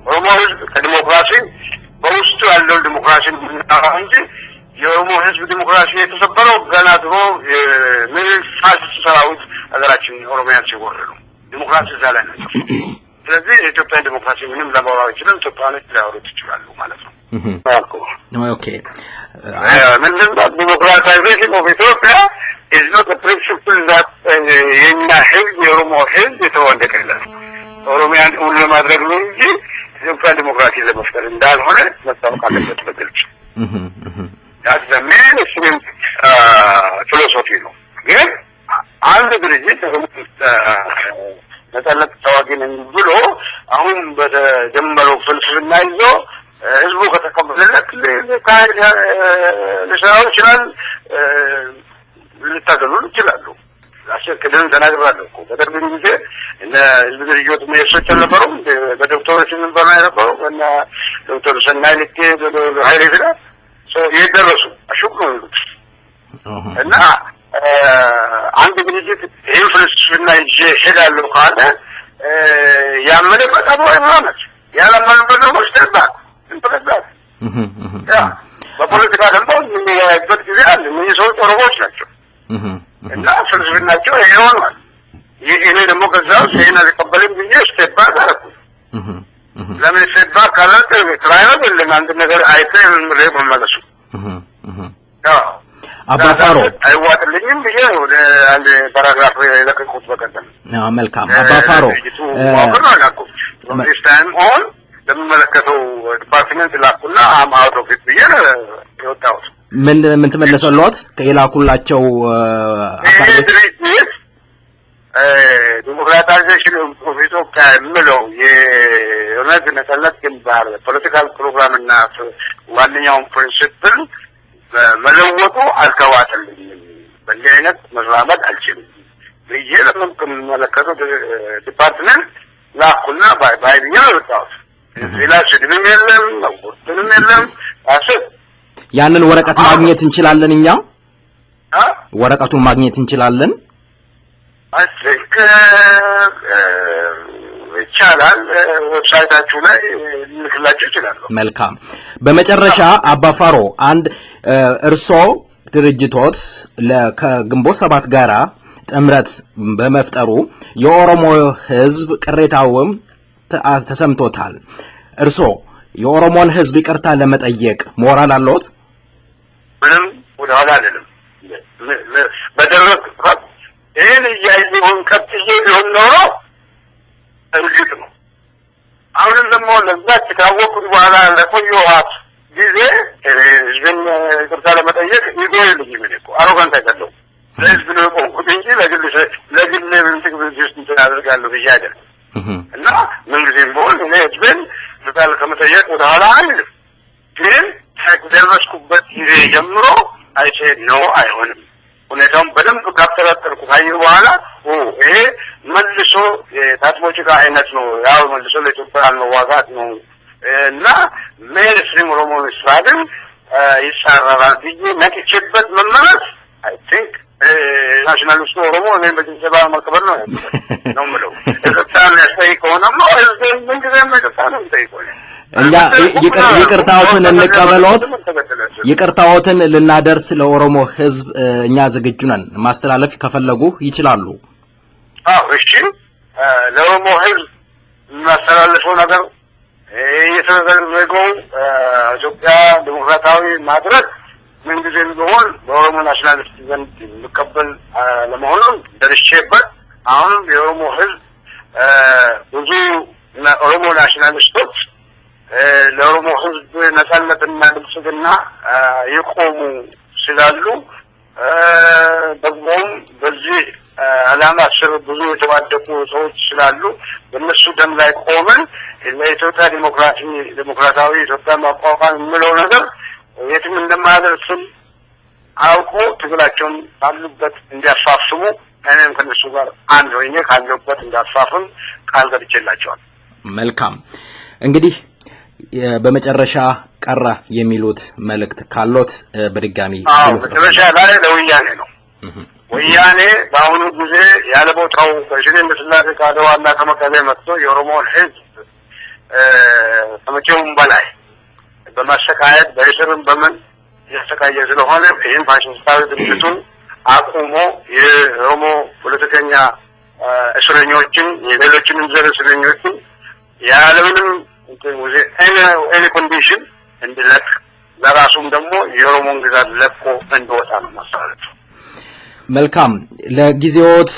ኦሮሞ ህዝብ ከዲሞክራሲ በውስጡ ያለው ዲሞክራሲ ምንጣራው እንጂ የኦሮሞ ህዝብ ዲሞክራሲ የተሰበረው ገና ድሮ ምን ፋሽስት ሰራዊት ሀገራችን ኦሮሚያን ሲወረዱ ዲሞክራሲ ዛላ ነው። ስለዚህ የኢትዮጵያ ዲሞክራሲ ምንም ለማውራት ይችላል። ኢትዮጵያኖች ሊያወሩት ይችላሉ ማለት ነው። ኦኬ ምንድን ነው ዲሞክራታይዜሽን ኦፍ ኢትዮጵያ is not a principle that የኛ ህዝብ የኦሮሞ ህዝብ የተወደቀለት ኦሮሚያን ሁሉ ለማድረግ ነው እንጂ ኢትዮጵያ ዲሞክራሲ ለመፍጠር እንዳልሆነ መታወቅ አለበት በግልጽ። that's the mainstream philosophy ነው። ግን አንድ ድርጅት ነጻነት ተዋጊ ነኝ ብሎ አሁን በተጀመረው ፍልስፍና ይዞ ህዝቡ ከተቀበለለት ለሰራው ይችላል ልታገሉ ይችላሉ። አሸከደን ተናግራለሁ እኮ በደርግ ጊዜ እና ህዝብ ልጆች መየሶች ነበሩ በዶክተሮች ምንበራ ነበሩ እና ዶክተር ሰናይ ልኬ ኃይሌ ፍዳ የደረሱ አሽቁ እና አንድ ድርጅት ይህን ፍልስፍና ይዤ ሄዳለሁ ካለ ያመነ በጣም ማለት ያላመነበት ደግሞ ይስተባል እንተረዳት በፖለቲካ ደግሞ የሚያይበት ጊዜ አለ። እነዚህ ሰዎች ኦሮሞዎች ናቸው እና ፍልስፍናቸው ይሄ ሆኗል። እኔ ደግሞ ከዛው ይሄን አልቀበልም ብዬ ስቴፕባክ አደረኩ። ለምን ስቴፕባክ ካላደረገ ትራይል የለም አንድ ነገር አይተህ መመለሱ አባፋሮ አይዋጥልኝም ብዬ ወደ አንድ ፓራግራፍ ለቀቁት በቀደም መልካም አባፋሮ ታይም ኦን ለምመለከተው ዲፓርትመንት ላኩና አማውት ኦፍ ኢት ብዬ ወጣው ምን ተመለሰልዎት ከላኩላቸው አካሎች ዲሞክራታይዜሽን ኦፍ ኢትዮጵያ ምለው የኦነግ ነጻነት ግንባር ፖለቲካል ፕሮግራም እና ዋነኛውን ፕሪንሲፕል መለወጡ አልተዋጠልኝም በእንዲህ አይነት መራመድ አልችልም ብዬ ለምመለከተው ዲፓርትመንት ላኩና ባይ ብዬ ወጣው ሌላ ስድብም የለም ወጥንም የለም ያንን ወረቀት ማግኘት እንችላለን እኛ ወረቀቱን ማግኘት እንችላለን አስልክ ይቻላል ዌብሳይታችሁ ላይ ልክላችሁ ይችላል መልካም በመጨረሻ አባፋሮ አንድ እርሶ ድርጅቶት ከግንቦት 7 ጋራ ጥምረት በመፍጠሩ የኦሮሞ ህዝብ ቅሬታውም ተሰምቶታል እርሶ የኦሮሞን ህዝብ ይቅርታ ለመጠየቅ ሞራል አለዎት ምንም ወደ ኋላ አይደለም በደረቅ ይሄን ያይሁን ከጥዬ ቢሆን ኖሮ እርግጥ ነው አሁን ደግሞ ለዛች ካወቁት በኋላ ለቆየኋት ጊዜ ህዝብን ይቅርታ ለመጠየቅ ይጎይልኝ ምንኮ አሮጋንት አይደለም ለህዝብ ነው ቆንኩት እንጂ ለግል ምንጥቅ ብዝስት እንትን ብዬ አይደለም እና ምንጊዜም ቢሆን እኔ ህዝብን ይቅርታ ከመጠየቅ ወደ ኋላ አይደለም ግን ከደረስኩበት ጊዜ ጀምሮ አይቼ ነው አይሆንም ሁኔታውን በደንብ ካስተራጠርኩ ካየሁ በኋላ ይሄ መልሶ የታጥቦ ጭቃ አይነት ነው ያው መልሶ ለኢትዮጵያ መዋጋት ነው እና ሜንስትሪም ኦሮሞ ስትራግል ይሳራራል ብዬ ነቅቼበት መመለስ አይ ቲንክ ናሽናሊስቱ ኦሮሞ እኔ በጅንሰባ መቀበል ነው የምለው እርግጣን ያስጠይቀው ነው ምንጊዜም እርግጣን ነው የምጠይቀው እኛ ይቅርታዎትን እንቀበሎት ይቅርታዎትን ልናደርስ ለኦሮሞ ህዝብ እኛ ዝግጁ ነን ማስተላለፍ ከፈለጉ ይችላሉ እሺ ለኦሮሞ ህዝብ ማስተላለፈው ነገር የተደረገው ኢትዮጵያ ዲሞክራሲያዊ ማድረግ ምንጊዜም ቢሆን በኦሮሞ ናሽናሊስት ዘንድ የሚቀበል ለመሆኑን ደርሼበት አሁን የኦሮሞ ህዝብ ብዙ ኦሮሞ ናሽናሊስቶች ለኦሮሞ ህዝብ ነጻነትና ብልጽግና የቆሙ ስላሉ ደግሞም በዚህ ዓላማ ስር ብዙ የተዋደቁ ሰዎች ስላሉ በእነሱ ደም ላይ ቆመን ለኢትዮጵያ ዲሞክራሲያዊ ኢትዮጵያ ማቋቋም የሚለው ነገር የትም እንደማያደርስም አውቆ ትግላቸውን ካሉበት እንዲያፋፍሙ እኔም ከነሱ ጋር አንድ ሆኜ ካለሁበት እንዳፋፍም ቃል ገብቼላቸዋል መልካም እንግዲህ በመጨረሻ ቀራ የሚሉት መልእክት ካሎት በድጋሚ በመጨረሻ ላይ ለወያኔ ነው ወያኔ በአሁኑ ጊዜ ያለ ቦታው በሽኔ መስላት ካደዋና ከመቀሌ መጥቶ የኦሮሞን ህዝብ ከመቼውም በላይ በማሰቃየት በእስርም በምን ያሰቃየ ስለሆነ ይህን ፋሽስታዊ ድርጅቱን አቁሞ የኦሮሞ ፖለቲከኛ እስረኞችን የሌሎችንም ዘር እስረኞችን ያለምንም any condition እንድለቅ ለራሱም ደግሞ የኦሮሞን ግዛት ለቆ እንዲወጣ ነው ማስተላለፍ መልካም ለጊዜዎት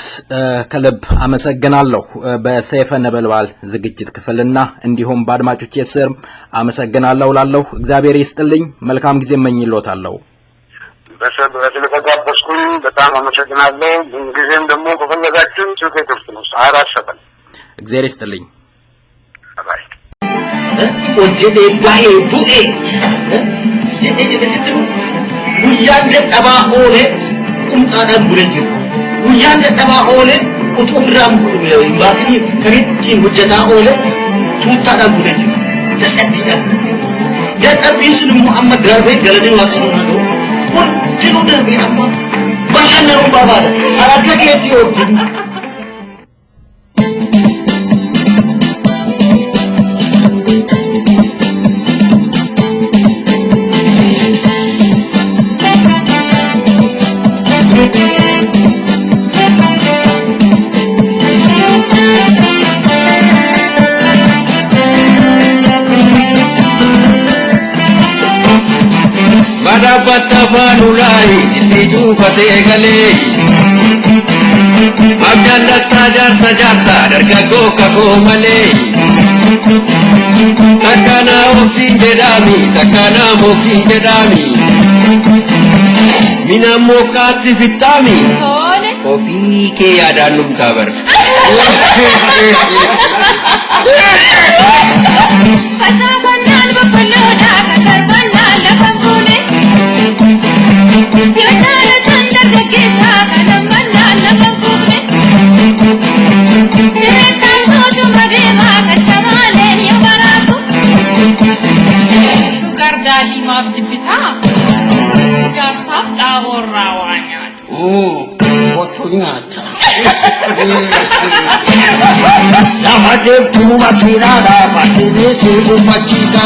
ከልብ አመሰግናለሁ በሰይፈ ነበልባል ዝግጅት ክፍልና እንዲሁም በአድማጮቼ ስም አመሰግናለሁ ላለሁ እግዚአብሔር ይስጥልኝ መልካም ጊዜ እመኝልዎታለሁ በተለቀቀበስኩኝ በጣም አመሰግናለሁ ጊዜም ደግሞ ከፈለጋችሁ ትክክል ነው 24/7 እግዚአብሔር ይስጥልኝ ባይ ወጀዴ ባይ ቡኤ ጀዴ በስጥሩ ጉያን ተባ ሆነ ቁምጣዳም ጉረጅ ጉያን ተባ ሆነ ቁጥራም ጉሩ ይባሲ ከሪቲ ወጀታ ሆነ ቱታዳም ጉረጅ ተሰደደ ያጠቢስን ሙሐመድ ጋርቤ ገለደው አጥሩና ነው ወጥሩ ደርቢናማ ባሻነሩ ባባለ አራከቴ ይወጥ Bata fanulai isitu kategale Magdalata jarsa jarsa dargago kakomale Takana oxin jedami Mina mokati vitami Kopi ke adanum sabar Kasabanal bapaloda kasarbanal lapangkuli Pinasala tandar gagisa kanamanal lapangkuli Direktan soto madema kasamale yung barato Sugar daddy mabsipita Sugar soft aborrawanya Botunyata Yamadev Tuma Kirada Patine Sivu Machita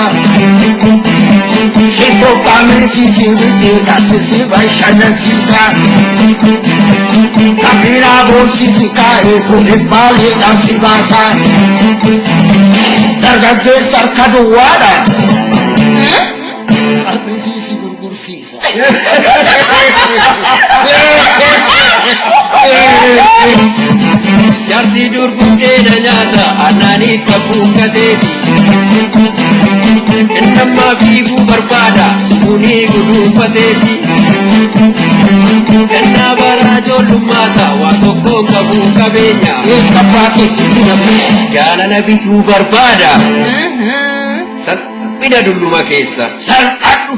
Shiko Kamisi Siviti Kasisi Vaishana Sisa Kapira Bosisika Eko Nipali Asivasa Dargade Sarkaduwada Abisi Sigurgur Sisa Jarsi durgunge nyata anani kabuka devi Enamma bibu barbada muni gudu padevi Enna barajo lumasa wa toko kabuka benya Kapati Jana nabi tu barbada Sat pida dulu makesa Sarkadu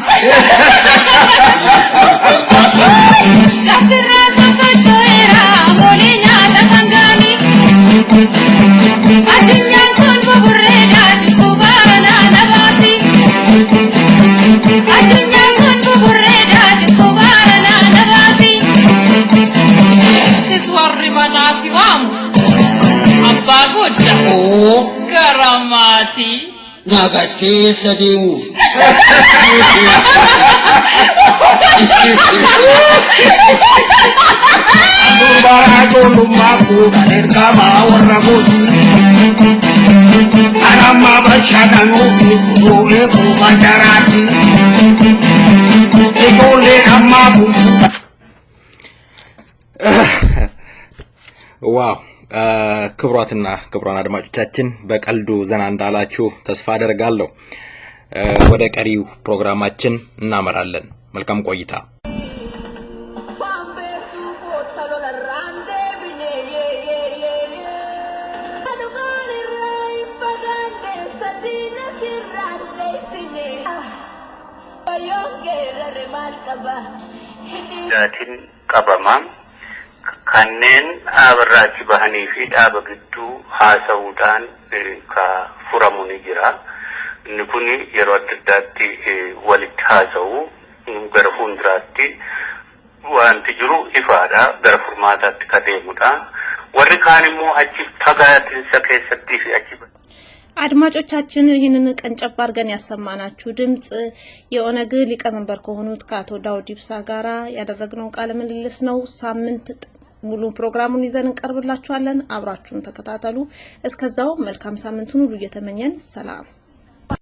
Sakurasa sochoera molinya tasangani Adunya kun bubureda jukubana nabasi Adunya kun bubureda jukubana nabasi Siswarri manasi wamu Abba gudda Oh Karamati Nagate Sadimu Barago lumaku kalir kama warrabu Arama bachadanu kuwe kubajarati Ekole amabu ዋው ክብሯትና ክብሯን አድማጮቻችን በቀልዱ ዘና እንዳላችሁ ተስፋ አደርጋለሁ። ወደ ቀሪው ፕሮግራማችን እናመራለን። መልካም ቆይታ። Jaatin qabamaan kanneen dhaabarraachi bahanii fi dhaaba gidduu haasa'uudhaan ka furamu ni jira. Inni kun yeroo adda addaatti walitti haasa'u gara fuulduraatti wanti jiru ifaadha gara furmaataatti ka deemudha. Warri kaan immoo achi fagaatinsa keessatti fi achi አድማጮቻችን ይህንን ቀንጨብ አድርገን ያሰማናችሁ ድምጽ የኦነግ ሊቀመንበር ከሆኑት ከአቶ ዳውድ ኢብሳ ጋራ ያደረግነው ቃለ ምልልስ ነው። ሳምንት ሙሉ ፕሮግራሙን ይዘን እንቀርብላችኋለን። አብራችሁን ተከታተሉ። እስከዛው መልካም ሳምንቱን ሁሉ እየተመኘን ሰላም